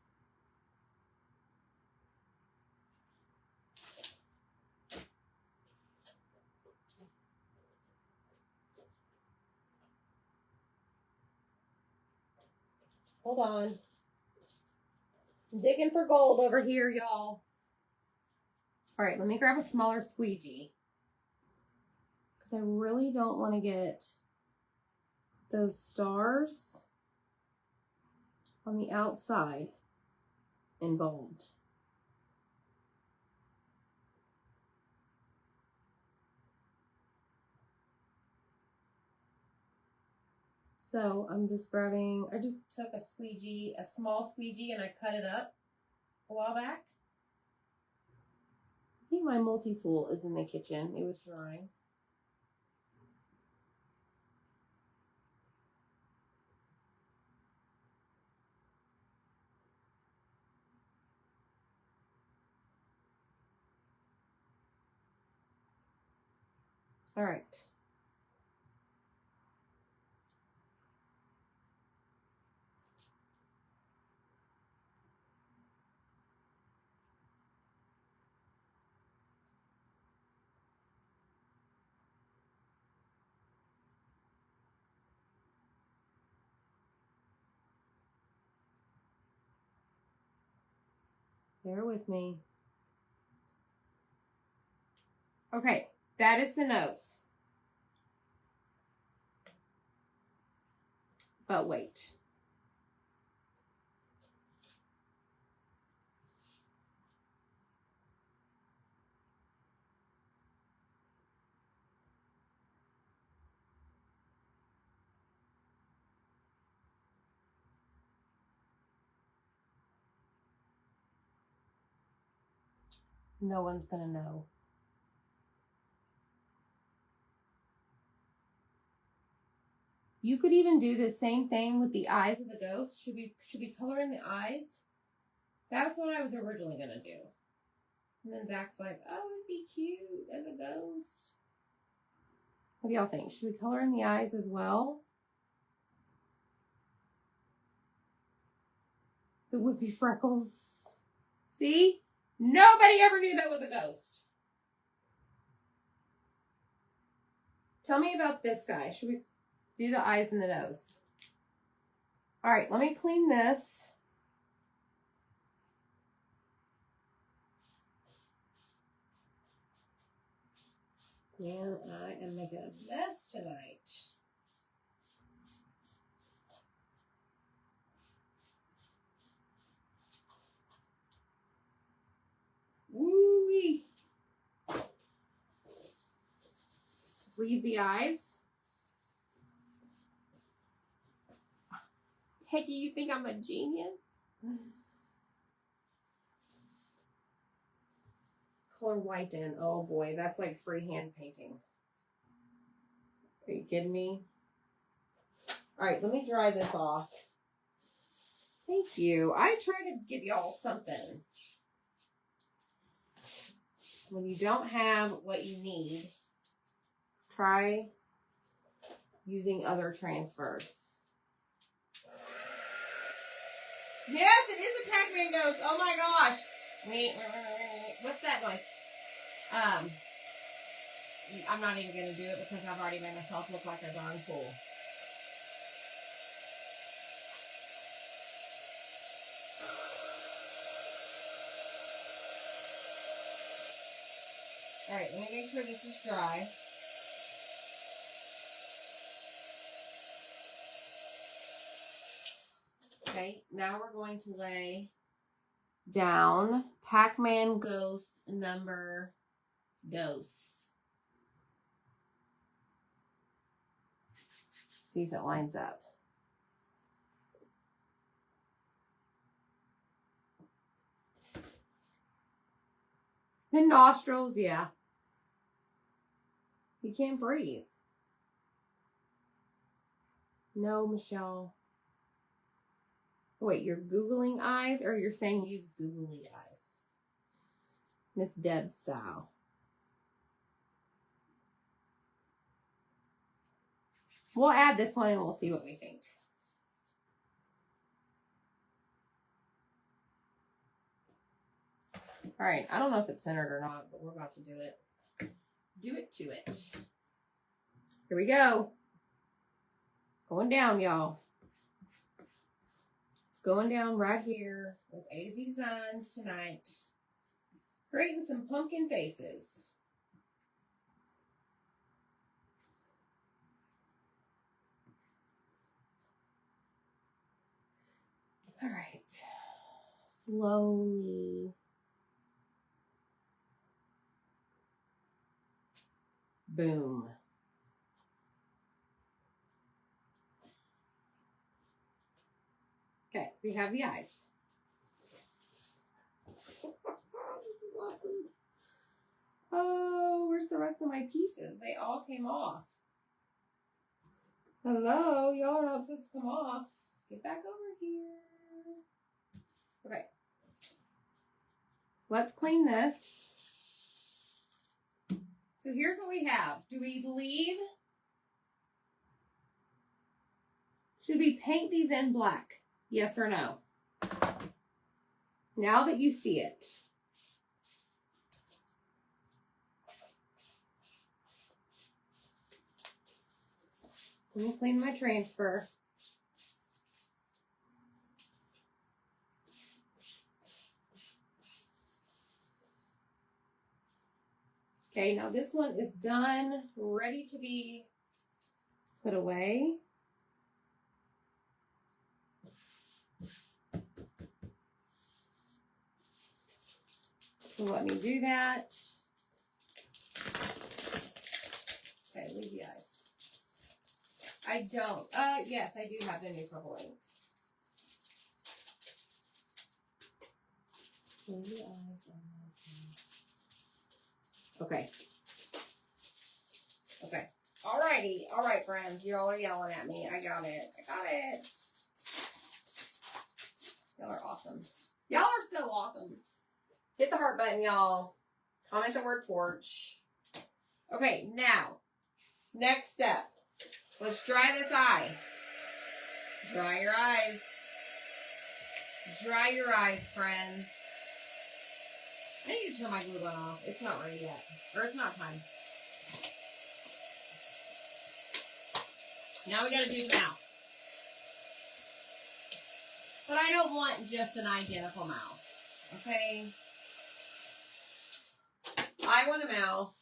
Hold on. I'm digging for gold over here, y'all. All right, let me grab a smaller squeegee. Because I really don't want to get those stars on the outside involved. So I'm just grabbing, I just took a squeegee, a small squeegee, and I cut it up a while back. I think my multi-tool is in the kitchen. It was drying. All right. Bear with me. Okay, that is the nose. But wait. No one's gonna know. You could even do the same thing with the eyes of the ghost. Should we color in the eyes? That's what I was originally gonna do. And then Zach's like, oh, it'd be cute as a ghost. What do y'all think? Should we color in the eyes as well? It would be freckles. See? Nobody ever knew that was a ghost. Tell me about this guy. Should we do the eyes and the nose? All right, let me clean this. Man, I am making a mess tonight. Woo-wee. Leave the eyes. Peggy, you think I'm a genius? Color white in. Oh boy, that's like freehand painting. Are you kidding me? All right, let me dry this off. Thank you. I try to give y'all something. When you don't have what you need, try using other transfers. Yes, it is a Pac-Man ghost. Oh my gosh. Wait. What's that noise? I'm not even going to do it because I've already made myself look like a darn fool. All right, let me make sure this is dry. Okay, now we're going to lay down Pac-Man Ghost number dose. See if it lines up. The nostrils, yeah. He can't breathe. No, Michelle. Wait, you're Googling eyes or you're saying use googly eyes? Miss Deb style. We'll add this one and we'll see what we think. All right, I don't know if it's centered or not, but we're about to do it. Do it to it. Here we go. Going down, y'all. It's going down right here with A to Z Designs tonight. Creating some pumpkin faces. All right. Slowly. Boom. Okay, we have the eyes. This is awesome. Oh, where's the rest of my pieces? They all came off. Hello, y'all are not supposed to come off. Get back over here. Okay. Let's clean this. So here's what we have. Do we leave? Should we paint these in black? Yes or no? Now that you see it. Let me clean my transfer. Okay, now this one is done, ready to be put away. So let me do that. Okay, leave the eyes. I don't. Yes, I do have the new purple ink. Leave the eyes on this one. Okay. Okay. Alrighty. All right, friends. You're all yelling at me. I got it. I got it. Y'all are awesome. Y'all are so awesome. Hit the heart button, y'all. Comment the word porch. Okay, now, next step. Let's dry this eye. Dry your eyes. Dry your eyes, friends. I need to turn my glue gun off. It's not ready yet. Or it's not time. Now we gotta do the mouth. But I don't want just an identical mouth. Okay? I want a mouth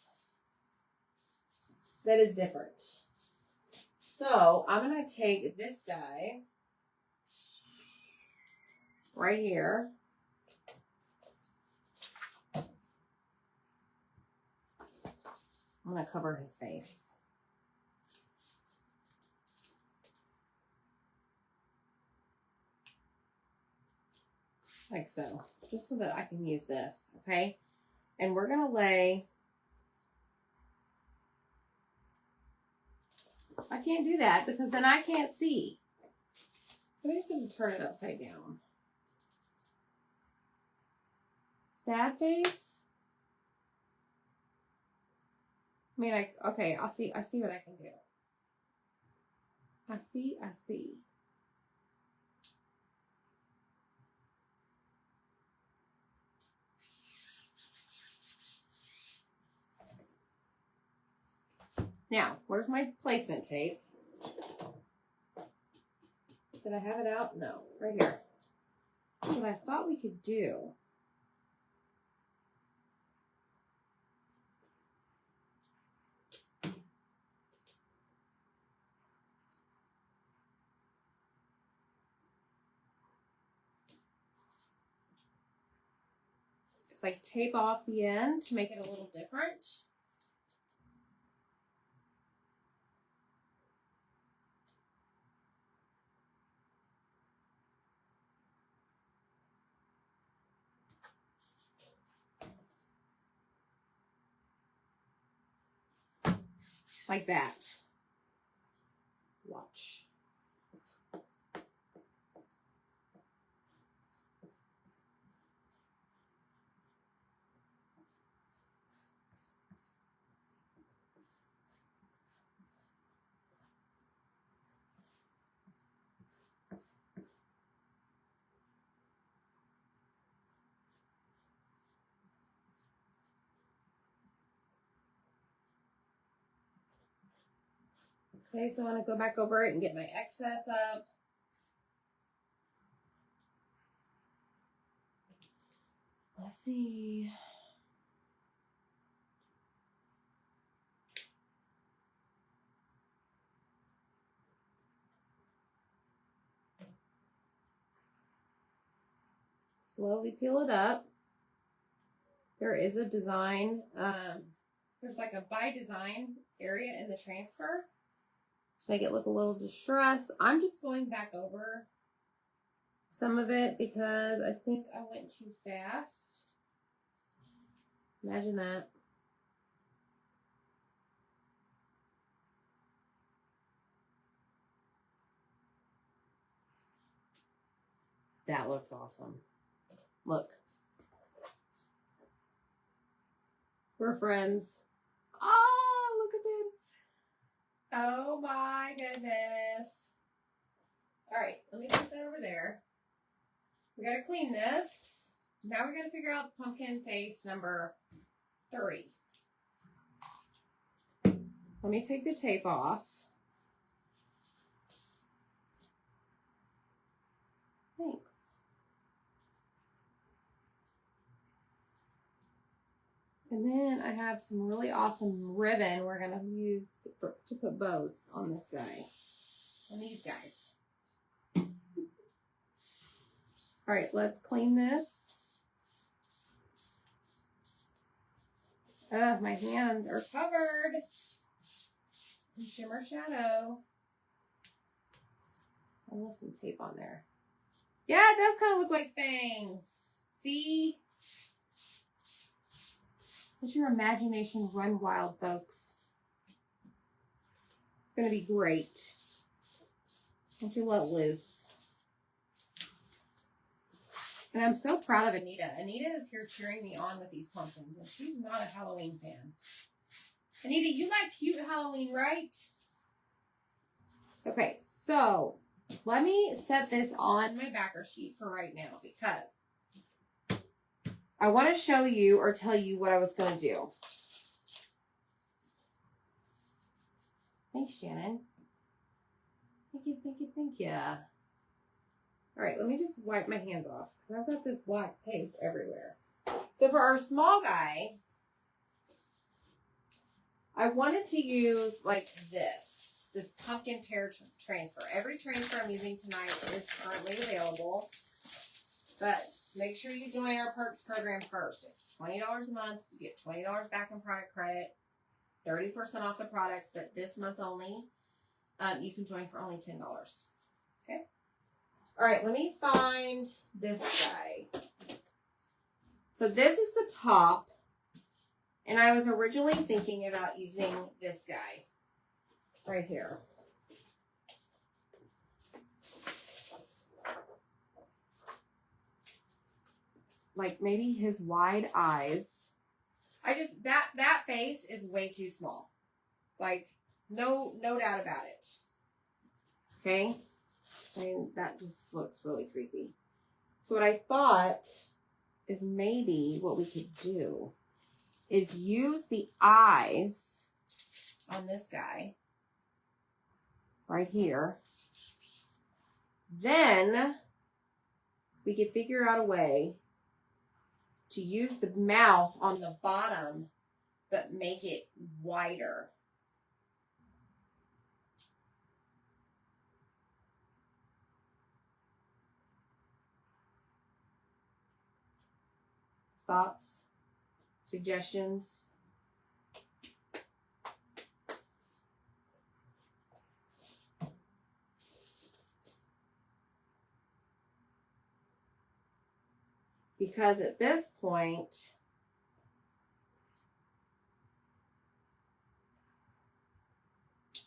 that is different. So I'm going to take this guy right here. I'm going to cover his face. Like so. Just so that I can use this. Okay? And we're going to lay... I can't do that because then I can't see. So I just have to turn it upside down. Sad face? I mean, okay, I see what I can do. I see. Now, where's my placement tape? Did I have it out? No, right here. What I thought we could do. It's like tape off the end to make it a little different. Like that. Watch. Okay, so I want to go back over it and get my excess up. Let's see. Slowly peel it up. There is a design. There's like a by design area in the transfer to make it look a little distressed. I'm just going back over some of it because I think I went too fast. Imagine that. That looks awesome. Look. We're friends. Oh, look at this. Oh my goodness. All right, let me put that over there. We got to clean this. Now we got to figure out pumpkin face number 3. Let me take the tape off. Thanks. And then I have some really awesome ribbon we're going to use to put bows on this guy. On these guys. All right, let's clean this. Ugh, my hands are covered in shimmer shadow. I left some tape on there. Yeah, it does kind of look like fangs. See? Let your imagination run wild, folks. It's going to be great. Don't you let loose. And I'm so proud of Anita. Anita is here cheering me on with these pumpkins, and she's not a Halloween fan. Anita, you like cute Halloween, right? Okay, so let me set this on my backer sheet for right now because I want to show you or tell you what I was going to do. Thanks, Shannon. Thank you, thank you, thank you. All right, let me just wipe my hands off because I've got this black paste everywhere. So for our small guy, I wanted to use like this pumpkin pear transfer. Every transfer I'm using tonight is currently available, but make sure you join our perks program first. It's $20 a month. You get $20 back in product credit, 30% off the products, but this month only. You can join for only $10. Okay. All right, let me find this guy. So this is the top, and I was originally thinking about using this guy right here. Like maybe his wide eyes. That face is way too small. Like no doubt about it. Okay? I mean, that just looks really creepy. So what I thought is maybe what we could do is use the eyes on this guy right here. Then we could figure out a way to use the mouth on the bottom, but make it wider. Thoughts? Suggestions? Because at this point,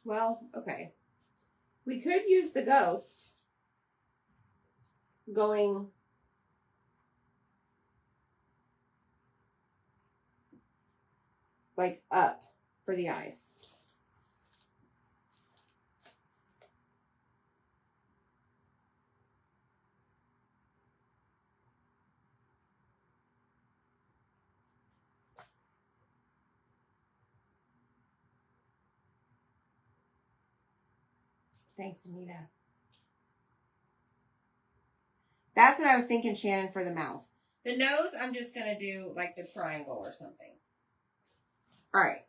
well, okay. We could use the ghost going like up for the eyes. Thanks, Anita. That's what I was thinking, Shannon, for the mouth. The nose, I'm just going to do like the triangle or something. All right.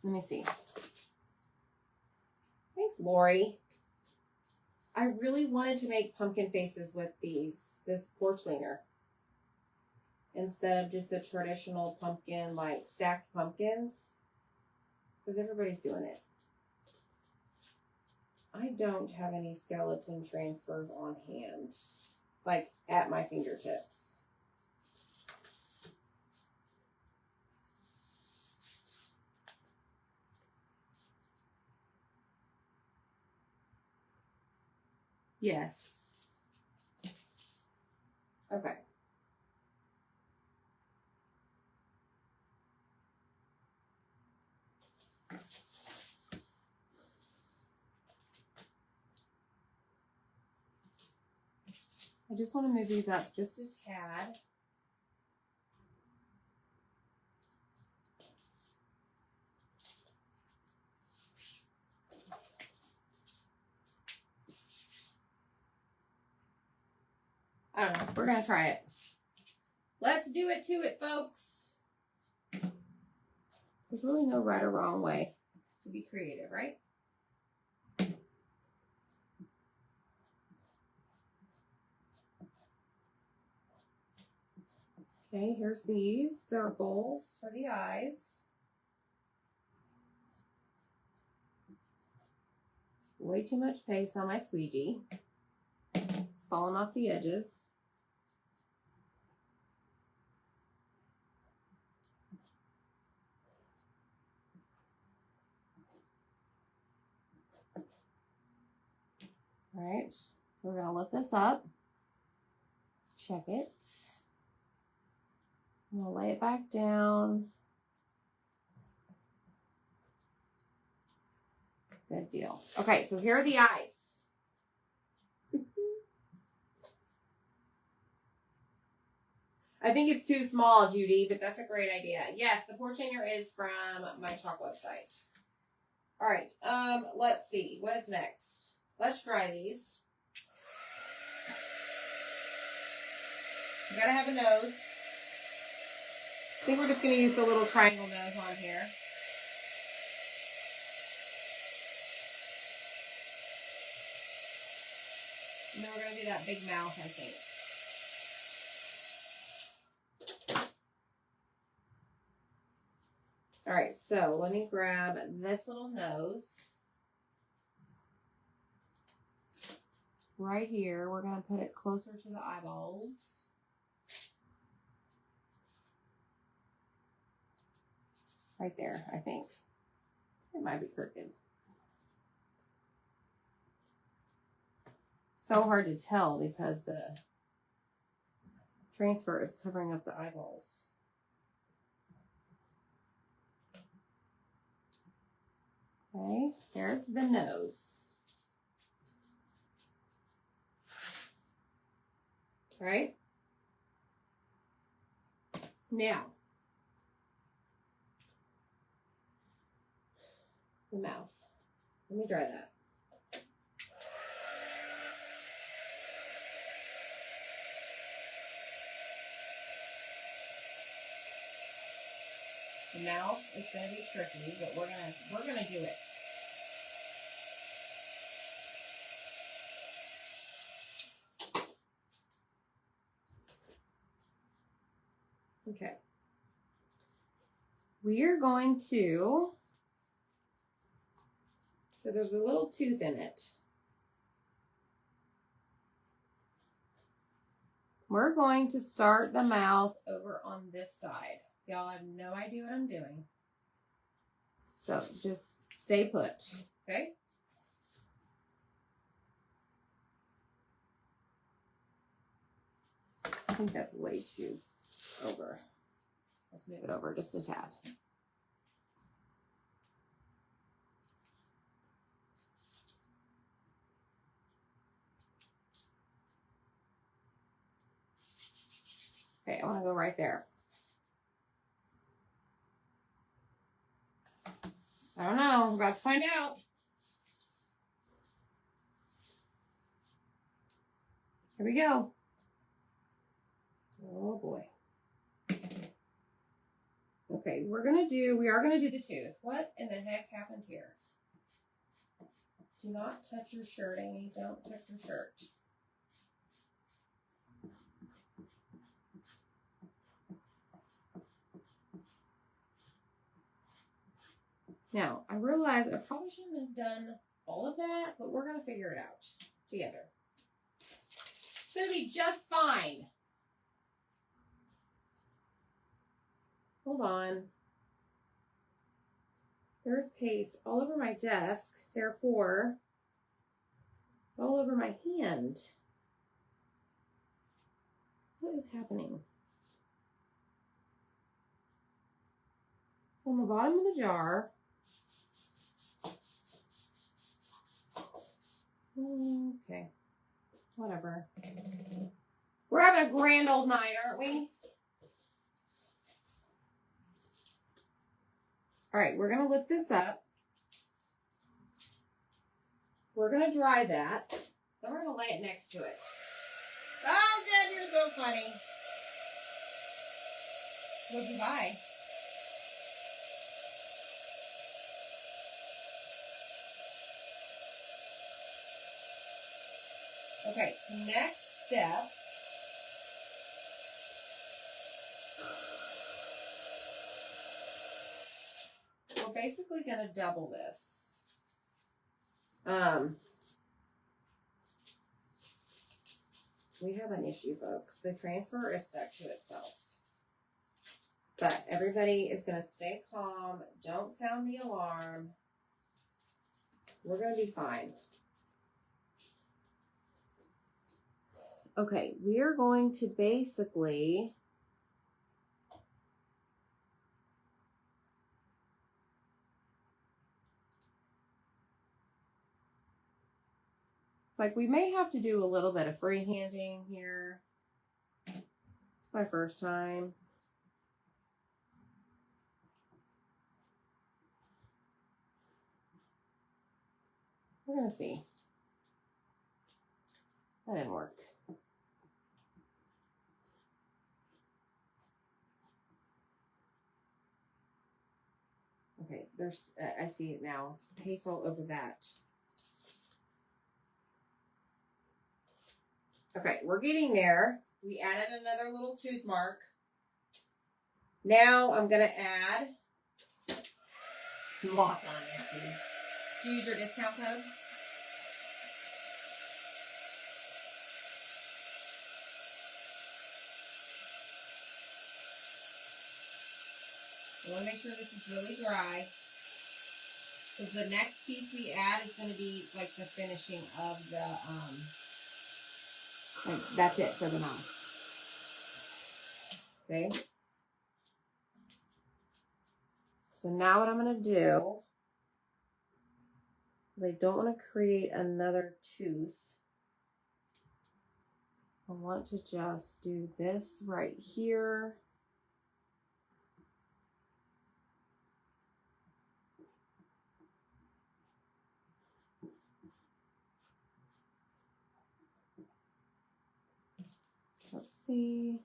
Let me see. Thanks, Lori. I really wanted to make pumpkin faces with this porch leaner. Instead of just the traditional pumpkin, like stacked pumpkins. Because everybody's doing it. I don't have any skeleton transfers on hand. Like at my fingertips. Yes. Okay. I just want to move these up just a tad. I don't know. We're going to try it. Let's do it to it, folks. There's really no right or wrong way to be creative, right? Okay, here's these circles for the eyes. Way too much paste on my squeegee. It's falling off the edges. All right, so we're going to lift this up. Check it. I'm going to lay it back down. Good deal. Okay, so here are the eyes. I think it's too small, Judy, but that's a great idea. Yes, the porch hanger is from my chalk website. All right, let's see. What is next? Let's try these. You gotta have a nose. I think we're just gonna use the little triangle nose on here. And then we're gonna do that big mouth, I think. All right, so let me grab this little nose. Right here, we're going to put it closer to the eyeballs. Right there, I think. It might be crooked. So hard to tell because the transfer is covering up the eyeballs. Okay, there's the nose. All right. Now, the mouth. Let me dry that. The mouth is going to be tricky, but we're gonna do it. Okay. We are going to, because there's a little tooth in it. We're going to start the mouth over on this side. Y'all have no idea what I'm doing. So just stay put, okay? I think that's way too over. Let's move it over just a tad. Okay, I want to go right there. I don't know. We're about to find out. Here we go. Oh boy. Okay, we are gonna do the tooth. What in the heck happened here? Do not touch your shirt, Amy. Don't touch your shirt. Now, I realize I probably shouldn't have done all of that, but we're going to figure it out together. It's going to be just fine. Hold on. There's paste all over my desk. Therefore, it's all over my hand. What is happening? It's on the bottom of the jar. Okay. Whatever. We're having a grand old night, aren't we? All right, we're going to lift this up. We're going to dry that. Then we're going to lay it next to it. Oh, Dad, you're so funny. What'd you buy? Okay, so next step. We're basically going to double this. We have an issue, folks. The transfer is stuck to itself. But everybody is going to stay calm. Don't sound the alarm. We're going to be fine. Okay, we are going to basically we may have to do a little bit of freehanding here. It's my first time. We're going to see. That didn't work. Okay, there's, I see it now. It's paste all over that. Okay, we're getting there. We added another little tooth mark. Now I'm going to add lots on it. Do you use your discount code? I want to make sure this is really dry. Because the next piece we add is going to be like the finishing of the, like that's it for the mouth. Okay. So now what I'm going to do is I don't want to create another tooth. I want to just do this right here. Let's see.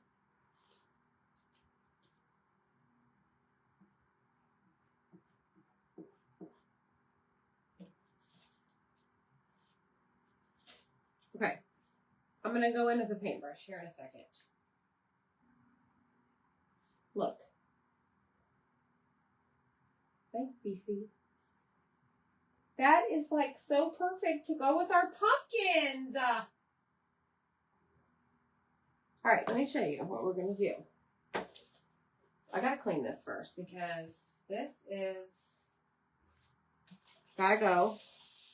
Okay. I'm going to go in with a paintbrush here in a second. Look. Thanks, BC. That is like so perfect to go with our pumpkins. All right, let me show you what we're going to do. I got to clean this first because this is got to go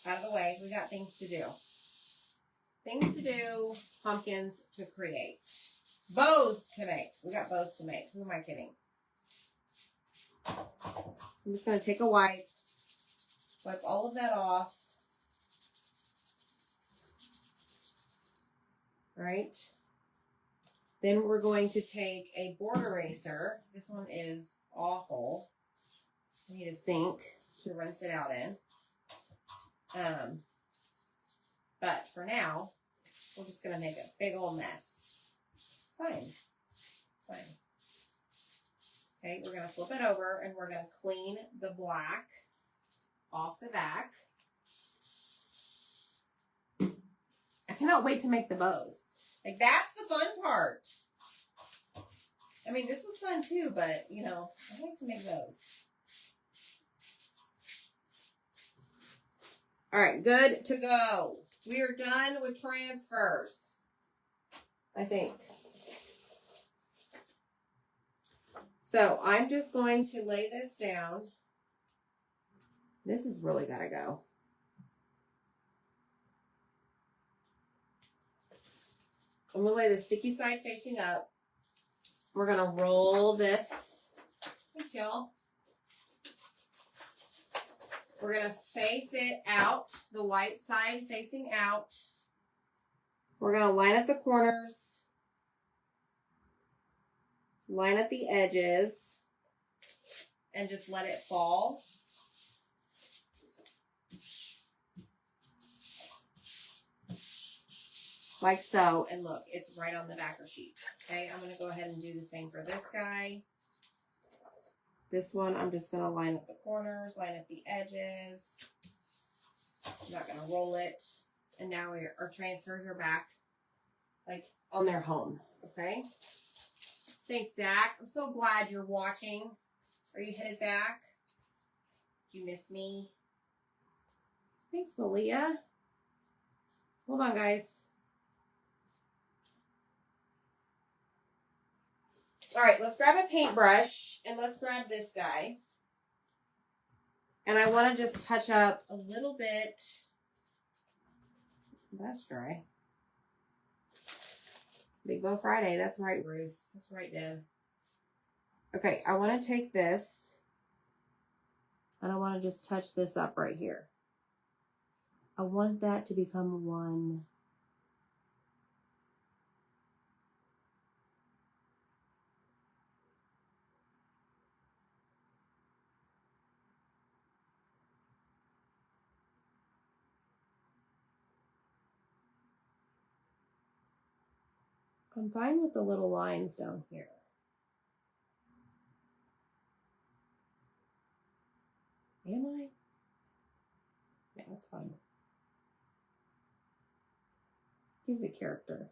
out of the way. We got things to do. Things to do, pumpkins to create, bows to make. We got bows to make. Who am I kidding? I'm just going to take a wipe all of that off. All right. Then we're going to take a board eraser. This one is awful. I need a sink to rinse it out in. But for now, we're just going to make a big old mess. It's fine. It's fine. Okay, we're going to flip it over and we're going to clean the black off the back. I cannot wait to make the bows. Like, that's the fun part. I mean, this was fun too, but, you know, I like to make those. All right, good to go. We are done with transfers, I think. So I'm just going to lay this down. This has really got to go. I'm going to lay the sticky side facing up. We're going to roll this. Thanks, y'all. We're going to face it out, the white side facing out. We're going to line up the corners, line up the edges, and just let it fall. Like so. And look, it's right on the backer sheet. Okay, I'm going to go ahead and do the same for this guy. This one, I'm just going to line up the corners, line up the edges. I'm not going to roll it. And now our transfers are back, like, on their home. Okay? Thanks, Zach. I'm so glad you're watching. Are you headed back? Did you miss me? Thanks, Malia. Hold on, guys. All right, let's grab a paintbrush and let's grab this guy. And I want to just touch up a little bit. That's dry. Big Bow Friday. That's right, Ruth. That's right, Deb. Okay, I want to take this and I want to just touch this up right here. I want that to become one. I'm fine with the little lines down here. Am I? Yeah, that's fine. Gives it character.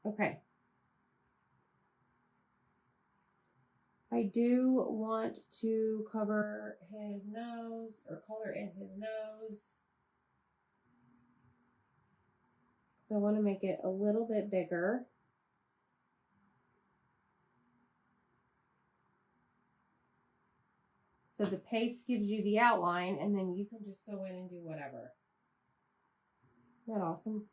Okay. I do want to cover his nose or color in his nose. So I want to make it a little bit bigger. So the paste gives you the outline and then you can just go in and do whatever. Isn't that awesome?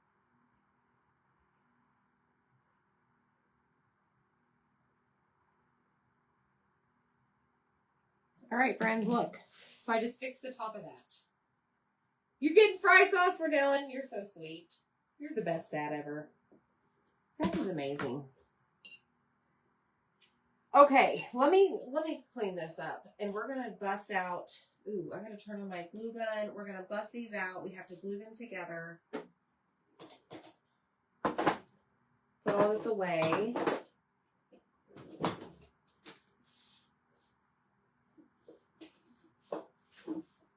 All right, friends, look. So I just fixed the top of that. You're getting fry sauce for Dylan. You're so sweet. You're the best dad ever. That was amazing. Okay, let me clean this up. And we're going to bust out. Ooh, I got to turn on my glue gun. We're going to bust these out. We have to glue them together. Put all this away.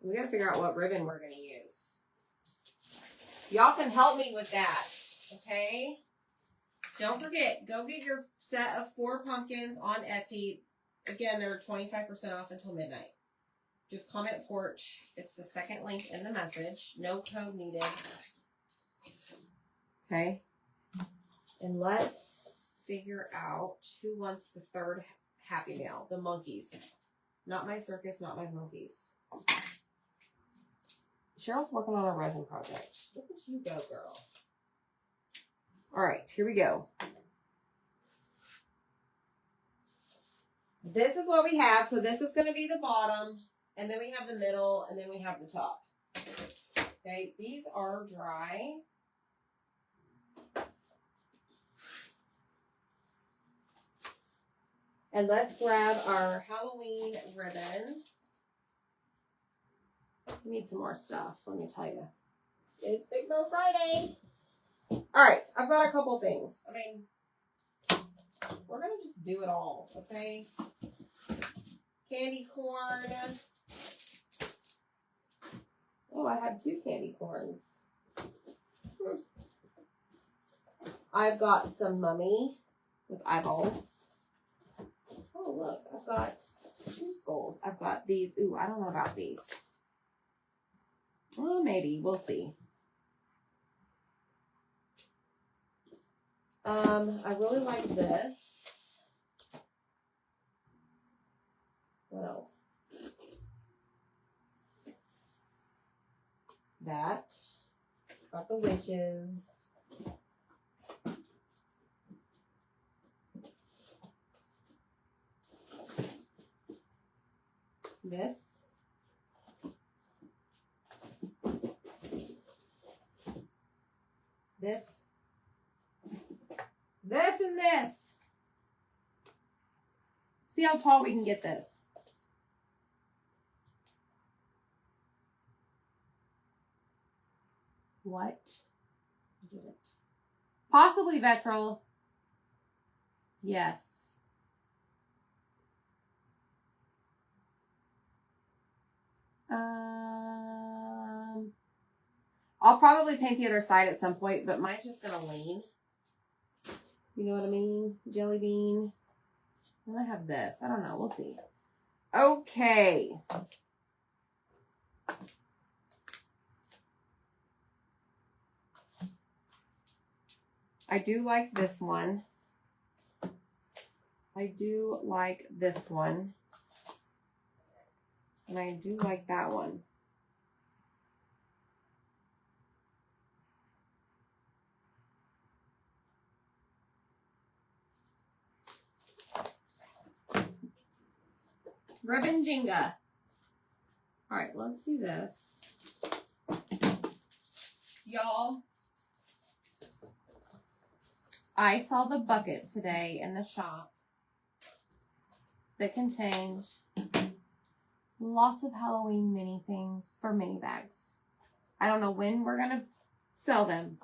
We got to figure out what ribbon we're going to use. Y'all can help me with that, okay? Don't forget, go get your set of 4 pumpkins on Etsy. Again, they're 25% off until midnight. Just comment porch. It's the second link in the message. No code needed. Okay? And let's figure out who wants the third Happy Meal. The monkeys. Not my circus, not my monkeys. Cheryl's working on a resin project. Look at you go, girl. All right, here we go. This is what we have. So this is going to be the bottom, and then we have the middle, and then we have the top. Okay, these are dry. And let's grab our Halloween ribbon. We need some more stuff, let me tell you. It's Big Bow Friday. All right, I've got a couple things. I mean, we're going to just do it all, okay? Candy corn. Oh, I have 2 candy corns. I've got some mummy with eyeballs. Oh, look, I've got 2 skulls. I've got these. Ooh, I don't know about these. Well, maybe. We'll see. I really like this. What else? That. Got the witches. This. This. This and this. See how tall we can get this. What? I did it. Possibly Vetril. Yes. I'll probably paint the other side at some point, but mine's just gonna lean. You know what I mean? Jelly bean. And I have this. I don't know. We'll see. Okay. I do like this one. I do like this one. And I do like that one. Ribbon Jenga. All right, let's do this. Y'all, I saw the bucket today in the shop that contained lots of Halloween mini things for mini bags. I don't know when we're going to sell them,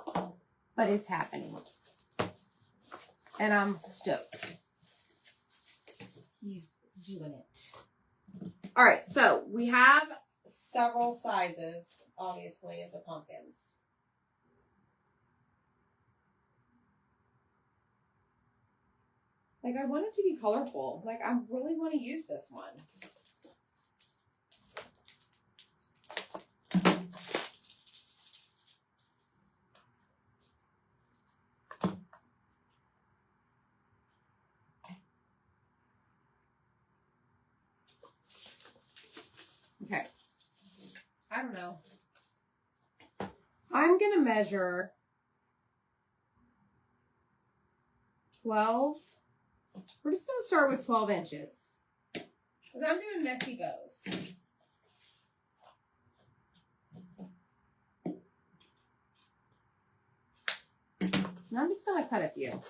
but it's happening. And I'm stoked. He's doing it. All right, so we have several sizes, obviously, of the pumpkins. Like, I want it to be colorful. Like, I really want to use this one. Okay. I don't know. I'm going to measure 12. We're just going to start with 12 inches. Because I'm doing messy bows. And I'm just going to cut a few.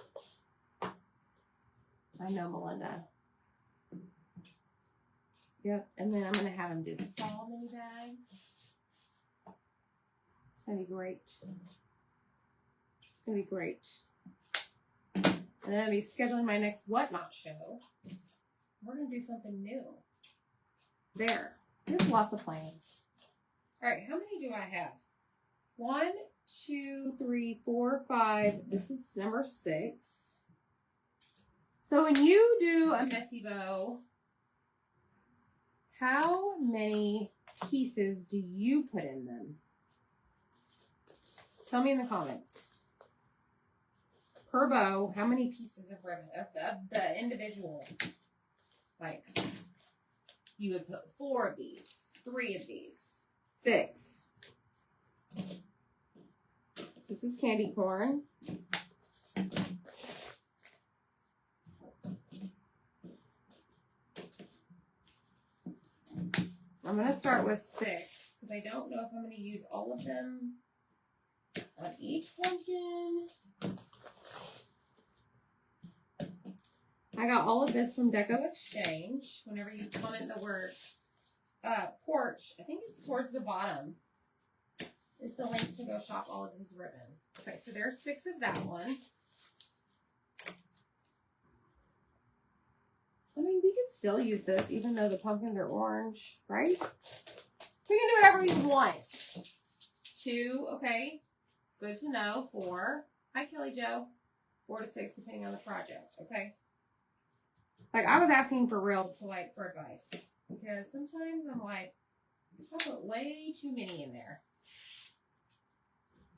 I know, Melinda. Yep, and then I'm going to have him do fall mini bags. It's going to be great. It's going to be great. And then I'll be scheduling my next Whatnot show. We're going to do something new. There. There's lots of plans. All right, how many do I have? 1, 2, 3, 4, 5. This is number 6. So when you do a messy bow, how many pieces do you put in them? Tell me in the comments. Per bow, how many pieces of ribbon, of the individual? Like, you would put 4 of these, 3 of these, 6. This is candy corn. I'm going to start with 6 because I don't know if I'm going to use all of them on each pumpkin. I got all of this from Deco Exchange. Whenever you comment the word porch, I think it's towards the bottom. Is the link to go shop all of his ribbon. Okay, so there's 6 of that one. I mean, we could still use this even though the pumpkins are orange, right? We can do whatever we want. 2, okay. Good to know. 4. Hi, Kelly Jo. 4 to 6, depending on the project, okay? Like, I was asking for real to, like, for advice. Because sometimes I'm like, I put way too many in there.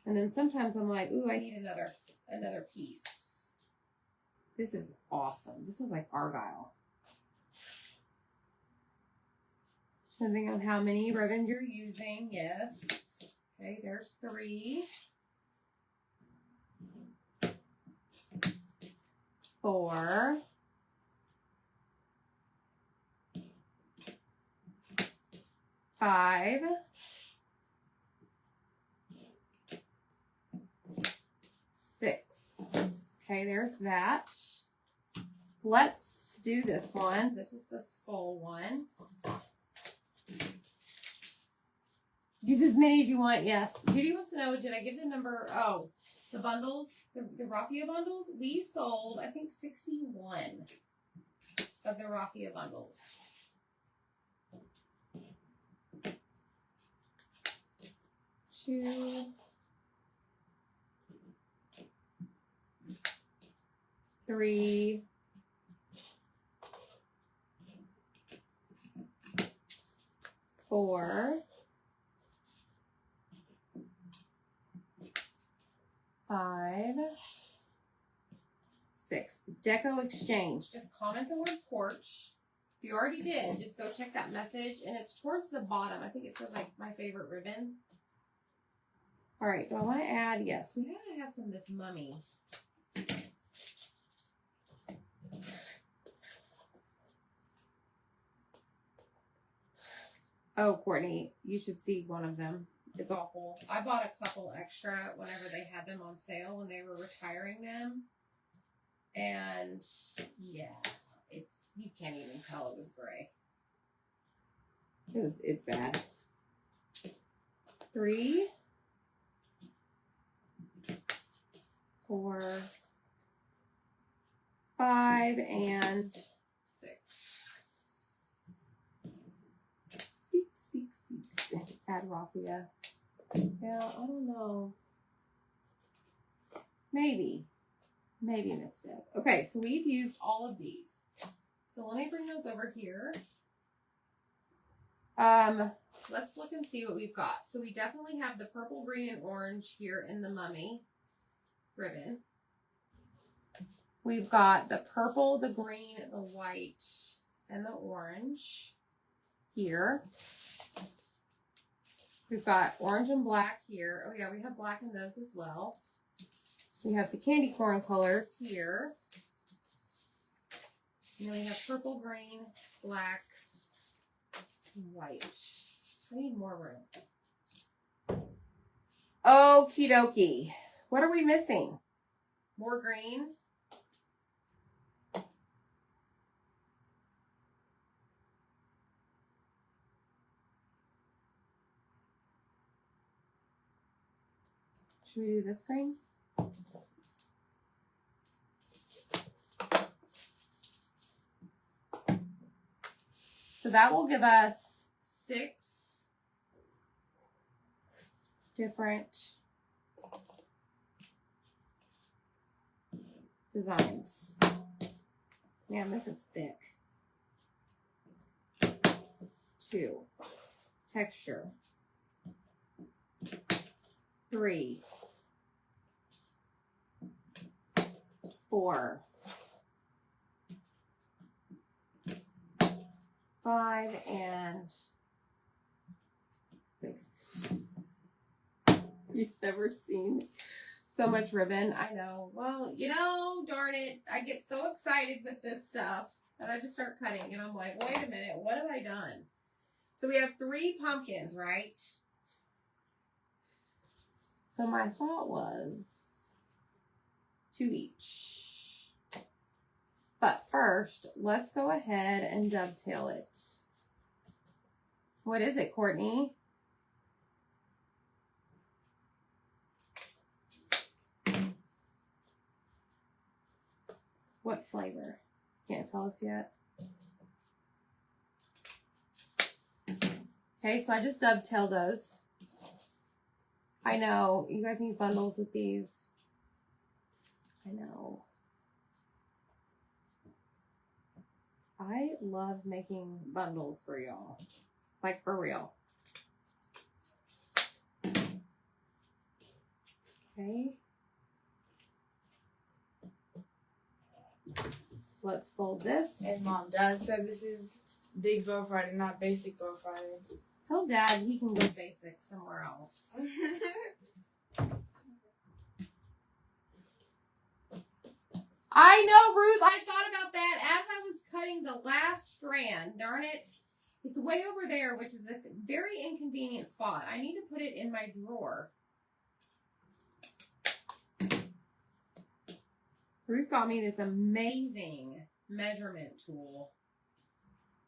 And then sometimes I'm like, ooh, I need another piece. This is awesome. This is like Argyle. Depending on how many ribbons you're using, yes. Okay, there's 3. 4. 5. 6. Okay, there's that. Let's do this one. This is the skull one. Use as many as you want, yes. Judy wants to know, did I give the number? Oh, the bundles, the raffia bundles. We sold, I think, 61 of the raffia bundles. Two, 3, 4, 5, 6. Deco Exchange. Just comment the word porch. If you already did, just go check that message. And it's towards the bottom. I think it says like my favorite ribbon. All right. Do I want to add? Yes. We gotta have some of this mummy. Oh, Courtney, you should see one of them. It's awful. I bought a couple extra whenever they had them on sale when they were retiring them. And yeah, you can't even tell it was gray. It's bad. 3, 4, 5, and 6. 6. Add raffia. Yeah, I don't know. Maybe missed it. Okay, so we've used all of these. So let me bring those over here. Let's look and see what we've got. So we definitely have the purple, green, and orange here in the mummy ribbon. We've got the purple, the green, the white, and the orange here. We've got orange and black here. Oh yeah, we have black in those as well. We have the candy corn colors here. And then we have purple, green, black, and white. I need more room. Okie dokie. What are we missing? More green? Should we do this green? So that will give us 6 different designs. Man, this is thick. 2, texture. 3, 4, 5, and 6. You've never seen so much ribbon. I know. Well, darn it. I get so excited with this stuff that I just start cutting. And I'm like, wait a minute. What have I done? So we have 3 pumpkins, right? So my thought was, 2 each. But first, let's go ahead and dovetail it. What is it, Courtney? What flavor? Can't tell us yet. Okay, so I just dovetailed those. I know, you guys need bundles with these. I know. I love making bundles for y'all. Like, for real. Okay. Let's fold this. And Mom, Dad said this is Big Bow Friday, not Basic Bow Friday. Tell Dad he can go basic somewhere else. I know, Ruth. I thought about that as I was cutting the last strand. Darn it. It's way over there, which is a very inconvenient spot. I need to put it in my drawer. Ruth got me this amazing measurement tool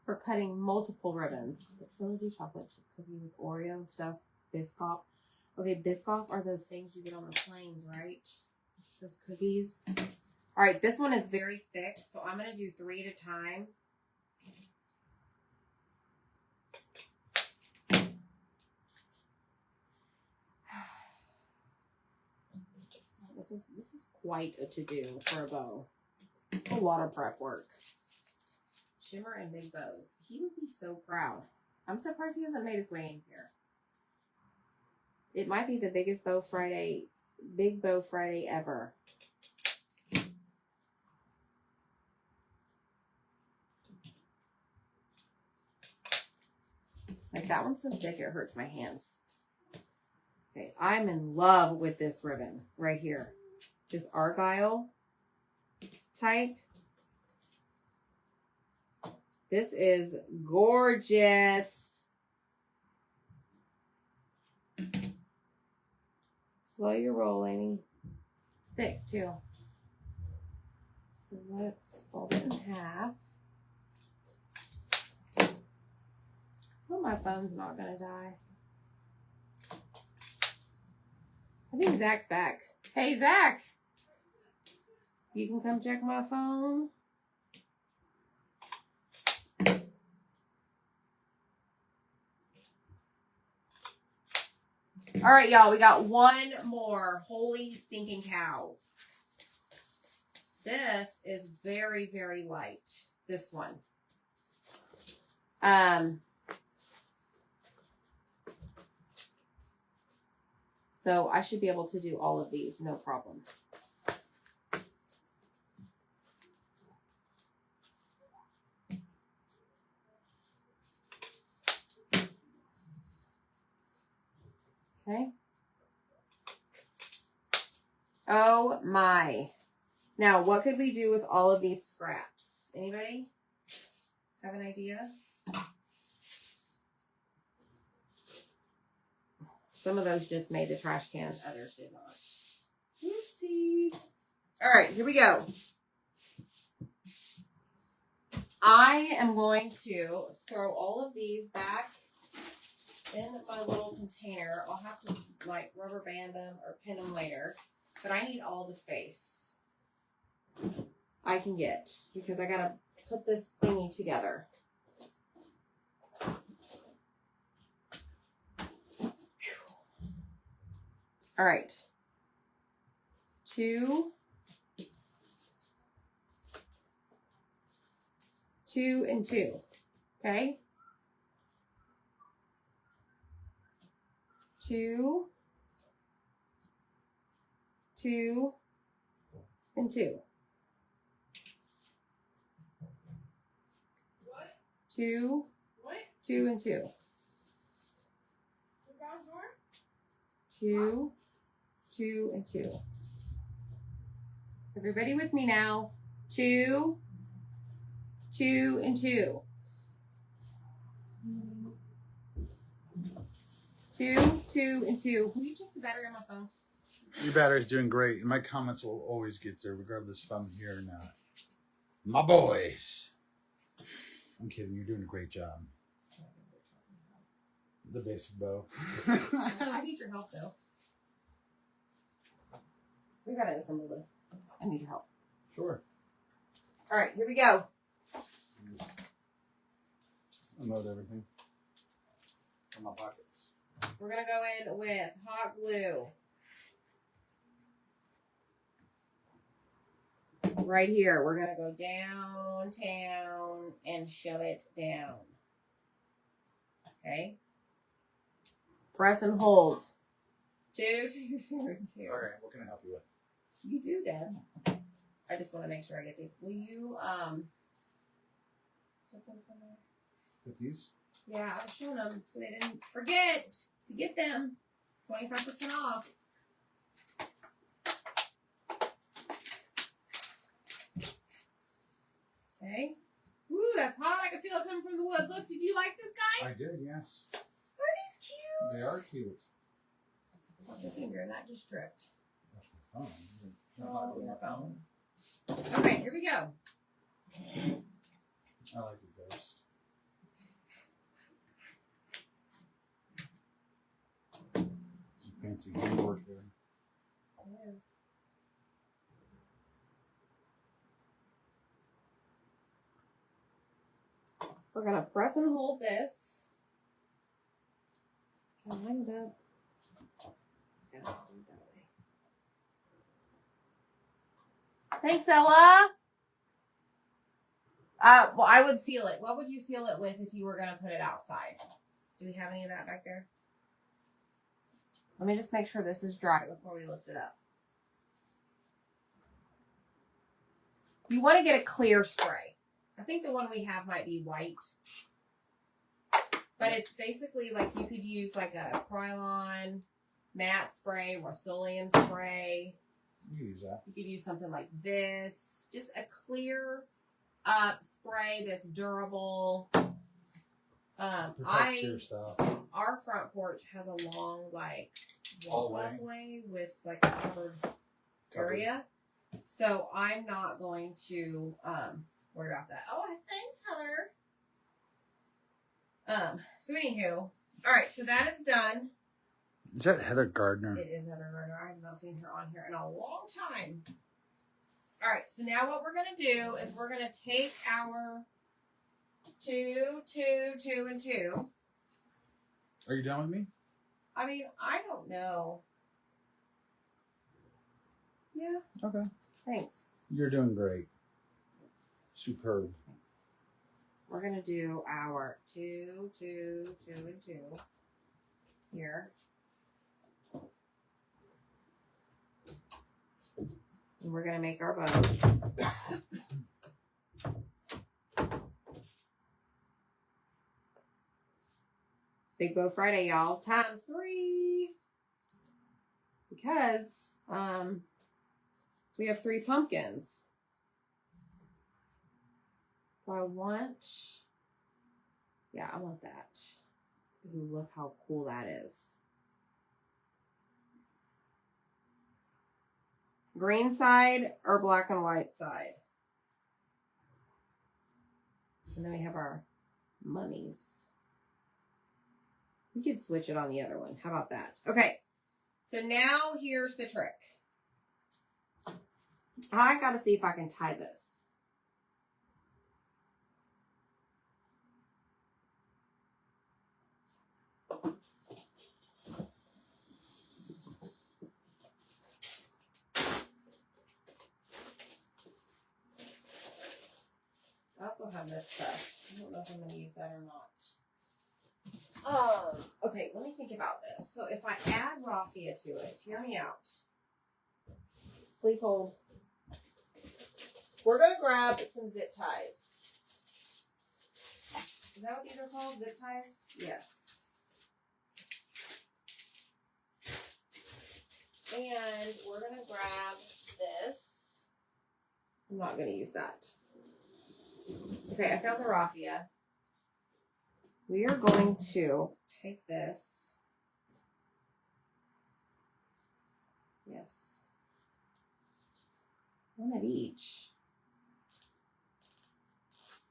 for cutting multiple ribbons. The Trilogy chocolate chip cookie with Oreo and stuff. Biscoff. Okay, Biscoff are those things you get on the planes, right? Those cookies. All right, this one is very thick, so I'm going to do 3 at a time. This is quite a to-do for a bow. It's a lot of prep work. Shimmer and big bows. He would be so proud. I'm surprised he hasn't made his way in here. It might be the biggest Bow Friday, Big Bow Friday ever. Like, that one's so thick it hurts my hands. Okay, I'm in love with this ribbon right here. This Argyle type. This is gorgeous. Slow your roll, Amy. It's thick too. So let's fold it in half. Well, my phone's not gonna die. I think Zach's back. Hey, Zach! You can come check my phone. All right, y'all, we got one more. Holy stinking cow. This is very, very light. This one. So I should be able to do all of these, no problem. Okay. Oh my. Now, what could we do with all of these scraps? Anybody have an idea? Some of those just made the trash can. Others did not. Oopsie. All right, here we go. I am going to throw all of these back in my little container. I'll have to like rubber band them or pin them later. But I need all the space I can get because I gotta put this thingy together. All right. 2, 2 and 2. Okay. 2, 2 and 2. What? 2, What? 2 and 2. The garage door? 2, 2 and 2. Everybody with me now. 2, 2 and 2. 2, 2 and 2. Will you check the battery on my phone? Your battery's doing great, and my comments will always get there, regardless if I'm here or not. My boys. I'm kidding. You're doing a great job. The basic bow. I need your help though. We gotta assemble this. I need your help. Sure. All right, here we go. Just unload everything from my pockets. We're gonna go in with hot glue. Right here, we're gonna go downtown and shove it down. Okay. Press and hold. 2, 2, 2, 2. All right. What can I help you with? You do, Dad. I just want to make sure I get these. Will you put those in there? With these? Yeah, I was showing them so they didn't forget to get them. 25% off. Okay. Woo, that's hot. I can feel it coming from the wood. Look, did you like this guy? I did, yes. Aren't these cute? They are cute. Watch your finger, and that just dripped. That's my phone. Oh, your phone. Okay, here we go. I like it, Ghost. Some fancy handwork here. It is. We're going to press and hold this. Can I line it up? Yeah, I'll do it that way. Thanks, Ella. Well, I would seal it. What would you seal it with if you were going to put it outside? Do we have any of that back there? Let me just make sure this is dry before we lift it up. You want to get a clear spray. I think the one we have might be white. But it's basically like you could use like a Krylon matte spray, Rust-Oleum spray. You can use that. You could use something like this. Just a clear spray that's durable. Protects your stuff. Our front porch has a long like Hallway. walkway with like a covered area. So I'm not going to worry about that. Oh, thanks, Heather. So anywho, all right, so that is done. Is that Heather Gardner? It is Heather Gardner. I have not seen her on here in a long time. All right, so now what we're gonna do is we're gonna take our 2, 2, 2, and 2. Are you done with me? I mean, I don't know. Yeah. Okay. Thanks. You're doing great. Superb. We're going to do our 2, 2, 2, and 2 here. And we're going to make our bows. It's Big Bow Friday, y'all. Times 3. Because we have 3 pumpkins. So I want that. Ooh, look how cool that is. Green side or black and white side? And then we have our mummies. We could switch it on the other one. How about that? Okay. So now here's the trick. I gotta see if I can tie this. I also have this stuff. I don't know if I'm going to use that or not. Okay, let me think about this. So if I add raffia to it, hear me out. Please hold. We're going to grab some zip ties. Is that what these are called? Zip ties? Yes. And we're going to grab this. I'm not going to use that. Okay, I found the raffia. We are going to take this. Yeah. this. One of each.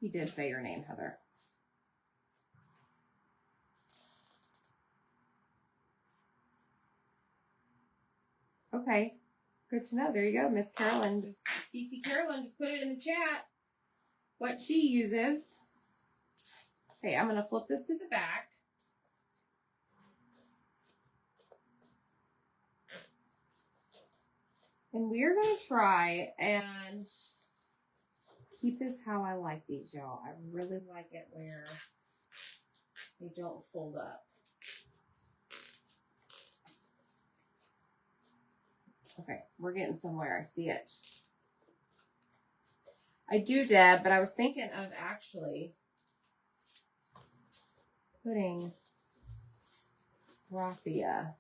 You did say your name, Heather. Okay. Good to know. There you go. Miss Carolyn, BC Carolyn just put it in the chat what she uses. Okay, I'm going to flip this to the back. And we're going to try and keep this how I like these, y'all. I really like it where they don't fold up. Okay, we're getting somewhere. I see it. I do, Deb, but I was thinking of actually putting raffia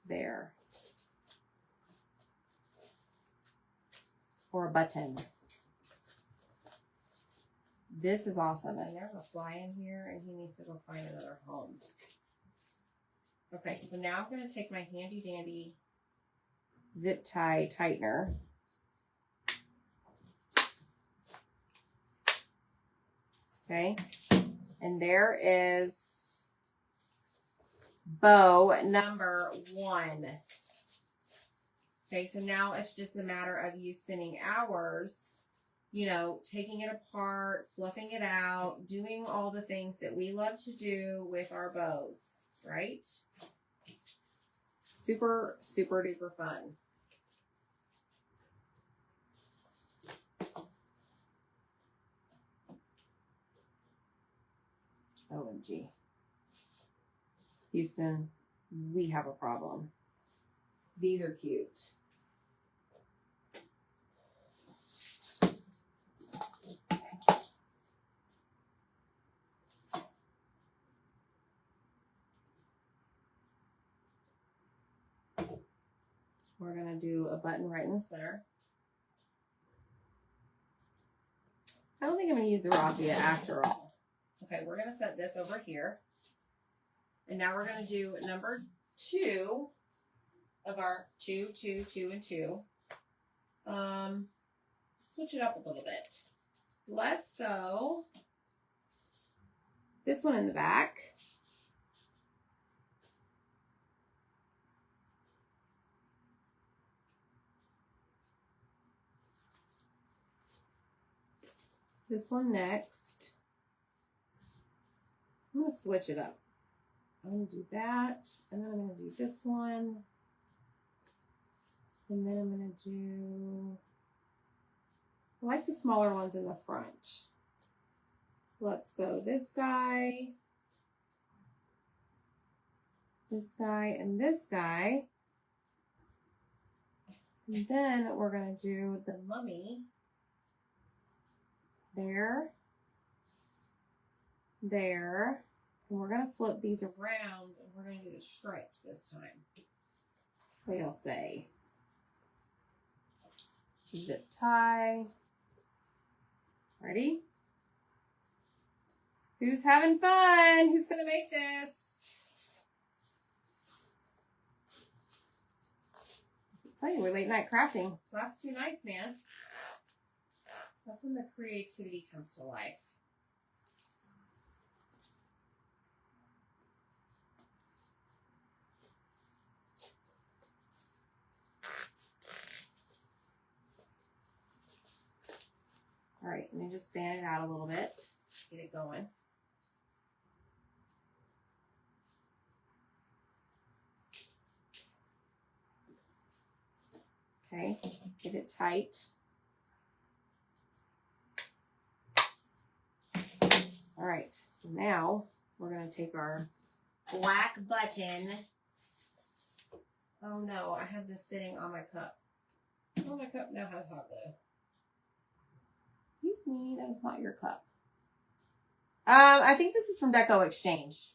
there. Or a button. This is awesome. And there's a fly in here and he needs to go find another home. Okay, so now I'm going to take my handy dandy zip tie tightener. Okay, and there is bow number 1. Okay, so now it's just a matter of you spending hours, you know, taking it apart, fluffing it out, doing all the things that we love to do with our bows, right? Super, super duper fun. OMG. Houston, we have a problem. These are cute. We're going to do a button right in the center. I don't think I'm going to use the raffia after all. Okay, we're going to set this over here. And now we're going to do number 2 of our 2, 2, 2, and 2. Switch it up a little bit. Let's go this one in the back. This one next. I'm going to switch it up. I'm going to do that, and then I'm going to do this one, and then I'm going to do, I like the smaller ones in the front. Let's go this guy, and this guy, and then we're going to do the mummy there, there. And we're going to flip these around and we're going to do the stripes this time. What do y'all say? Zip tie. Ready? Who's having fun? Who's going to make this? I'll tell you, we're late night crafting. Last 2 nights, man. That's when the creativity comes to life. All right, let me just fan it out a little bit, get it going. Okay, get it tight. All right, so now we're going to take our black button. Oh no, I had this sitting on my cup. Oh, my cup now has hot glue. Excuse me, that was not your cup. I think this is from Deco Exchange.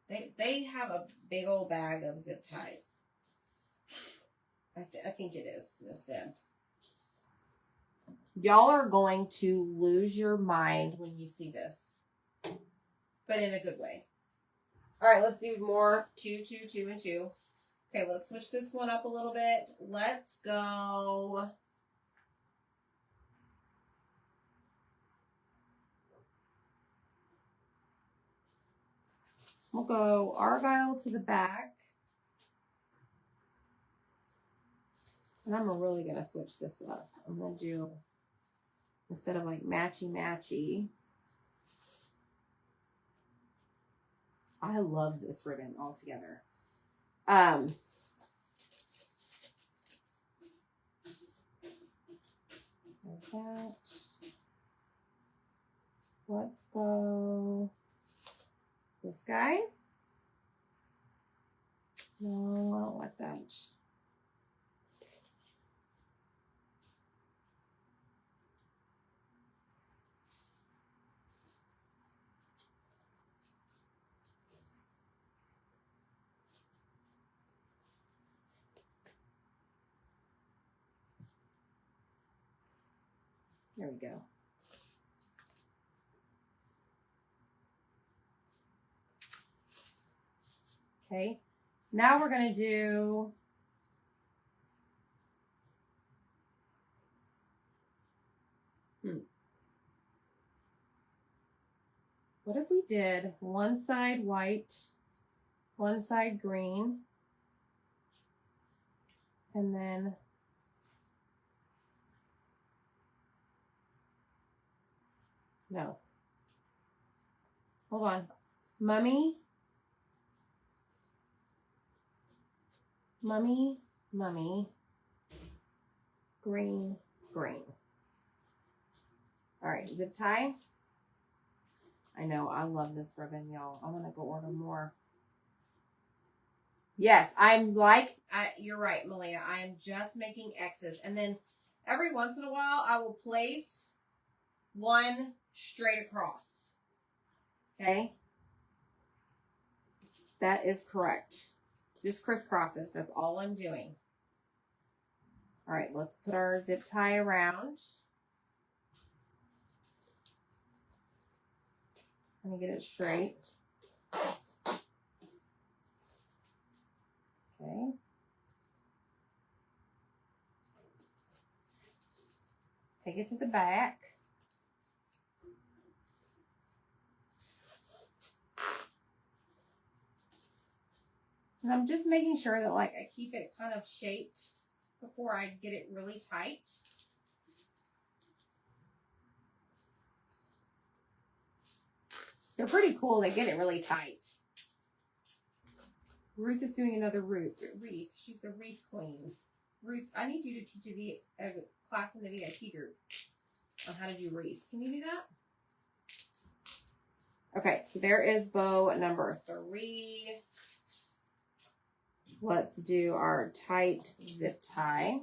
They have a big old bag of zip ties. I think it is, Miss Deb. Y'all are going to lose your mind when you see this, but in a good way. All right, let's do more 2, 2, 2, and 2. Okay, let's switch this one up a little bit. Let's go. We'll go Argyle to the back. And I'm really going to switch this up. I'm going to do, instead of like matchy-matchy, I love this ribbon altogether. Like that. Let's go this guy. No, I don't want that. There we go. Okay, now we're going to do what if we did one side white, one side green, and then no. Hold on. Mummy, green, green. All right, zip tie. I know, I love this ribbon, y'all. I'm gonna go order more. Yes, you're right, Malia. I'm just making X's. And then every once in a while, I will place one straight across. Okay? That is correct. Just crisscrosses. That's all I'm doing. All right, let's put our zip tie around. Let me get it straight. Okay. Take it to the back. And I'm just making sure that like I keep it kind of shaped before I get it really tight. They're pretty cool. They get it really tight. Ruth is doing another wreath. She's the wreath queen. Ruth, I need you to teach a class in the VIP group on how to do wreaths. Can you do that? Okay, so there is bow number 3. Let's do our tight zip tie.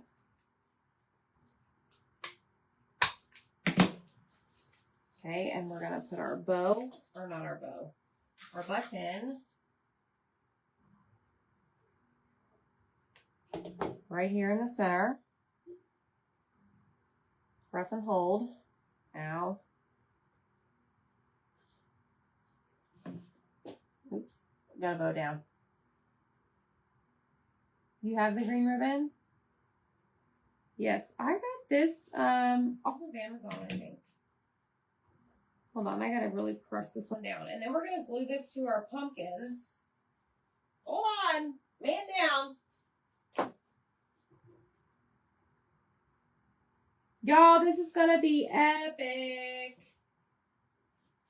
Okay, and we're going to put our bow, or not our bow, our button right here in the center. Press and hold. Ow. Oops, got a bow down. You have the green ribbon? Yes, I got this off of Amazon, I think. Hold on, I gotta really press this one down. And then we're gonna glue this to our pumpkins. Hold on, man down. Y'all, this is gonna be epic.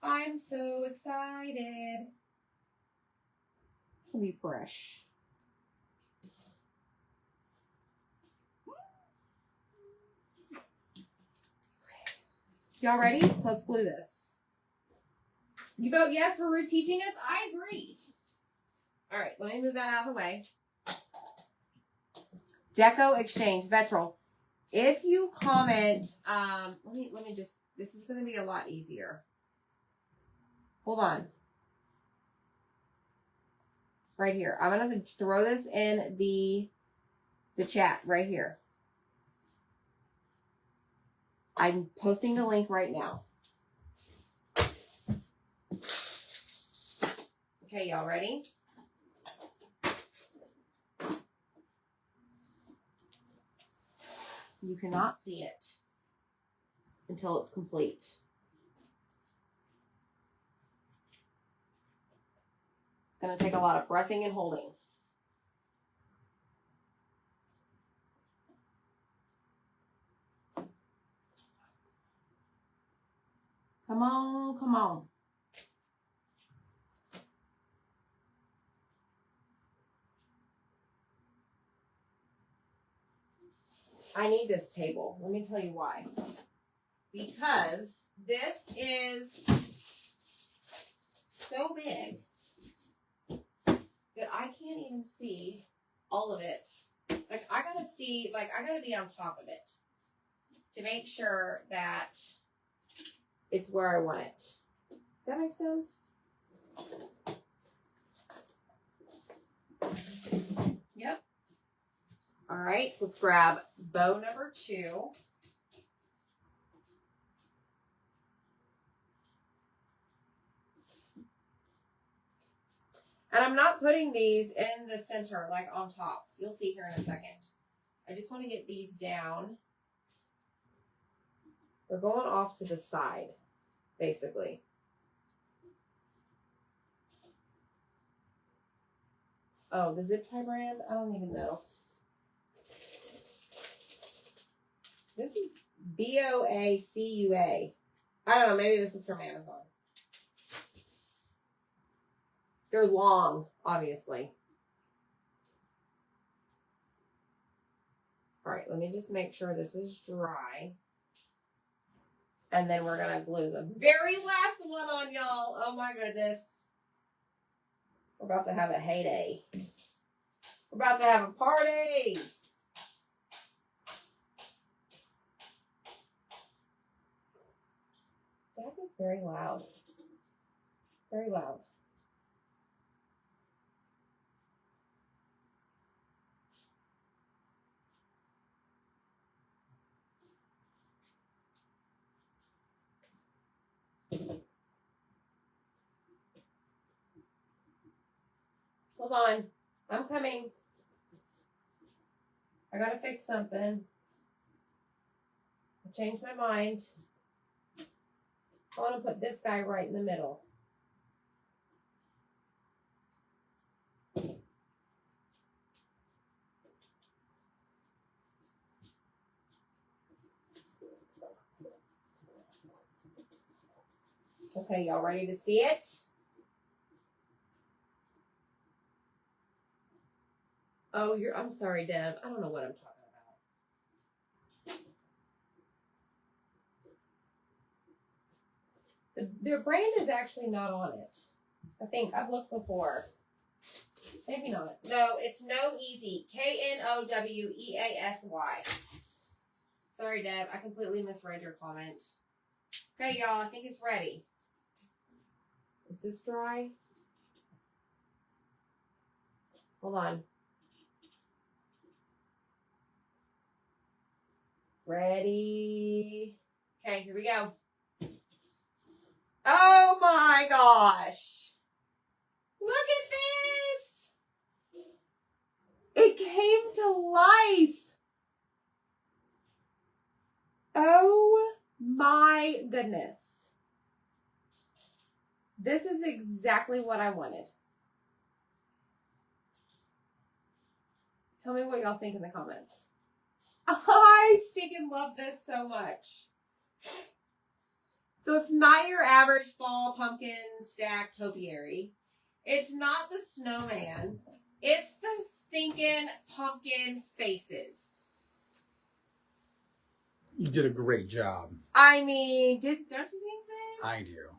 I'm so excited. It's gonna be fresh. Y'all ready? Let's glue this. You vote yes for Ruth teaching us? I agree. All right, let me move that out of the way. Deco Exchange, Vetrol. If you comment, let me just, this is going to be a lot easier. Hold on. Right here. I'm going to throw this in the chat right here. I'm posting the link right now. Okay, y'all ready? You cannot see it until it's complete. It's going to take a lot of pressing and holding. Come on, come on. I need this table. Let me tell you why. Because this is so big that I can't even see all of it. Like, I gotta see, like, I gotta be on top of it to make sure that it's where I want it. Does that make sense? Yep. All right, let's grab bow number 2. And I'm not putting these in the center, like on top. You'll see here in a second. I just want to get these down. We're going off to the side, basically. Oh, the zip tie brand? I don't even know. This is BOACUA. I don't know. Maybe this is from Amazon. They're long, obviously. All right, let me just make sure this is dry. And then we're going to glue the very last one on, y'all. Oh, my goodness. We're about to have a heyday. We're about to have a party. Zach is very loud. Very loud. Hold on. I'm coming. I gotta fix something. I changed my mind. I want to put this guy right in the middle. Okay, y'all ready to see it? Oh, I'm sorry, Deb. I don't know what I'm talking about. Their brand is actually not on it. I think I've looked before. Maybe not. No, it's No Easy. KNOWEASY. Sorry, Deb. I completely misread your comment. Okay, y'all. I think it's ready. Is this dry? Hold on. Ready? Okay, here we go. Oh my gosh. Look at this. It came to life. Oh my goodness. This is exactly what I wanted. Tell me what y'all think in the comments. I stinking love this so much. So it's not your average fall pumpkin stack topiary. It's not the snowman. It's the stinking pumpkin faces. You did a great job. I mean, don't you think that? I do.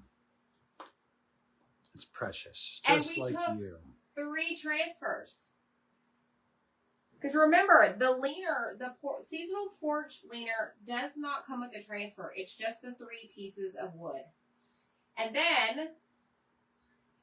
It's precious. And Just we like took you. 3 transfers. Because remember, the leaner, seasonal porch leaner does not come with a transfer. It's just the 3 pieces of wood. And then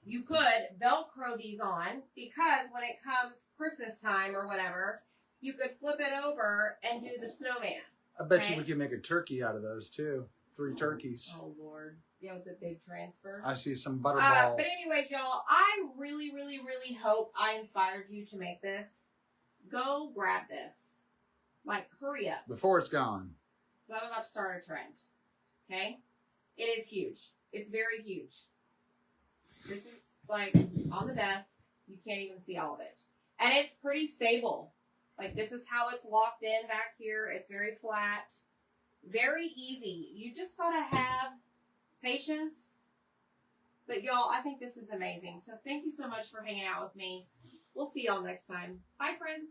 you could Velcro these on, because when it comes Christmas time or whatever, you could flip it over and do the snowman. I bet you we can make a turkey out of those too. 3 turkeys. Oh, Lord. Yeah, with the big transfer. I see some butter balls. But anyways, y'all, I really, really, really hope I inspired you to make this. Go grab this. Like, hurry up. Before it's gone. Because I'm about to start a trend. Okay? It is huge. It's very huge. This is like on the desk. You can't even see all of it. And it's pretty stable. Like, this is how it's locked in back here. It's very flat. Very easy. You just gotta have patience. But y'all, I think this is amazing. So thank you so much for hanging out with me. We'll see y'all next time. Bye, friends.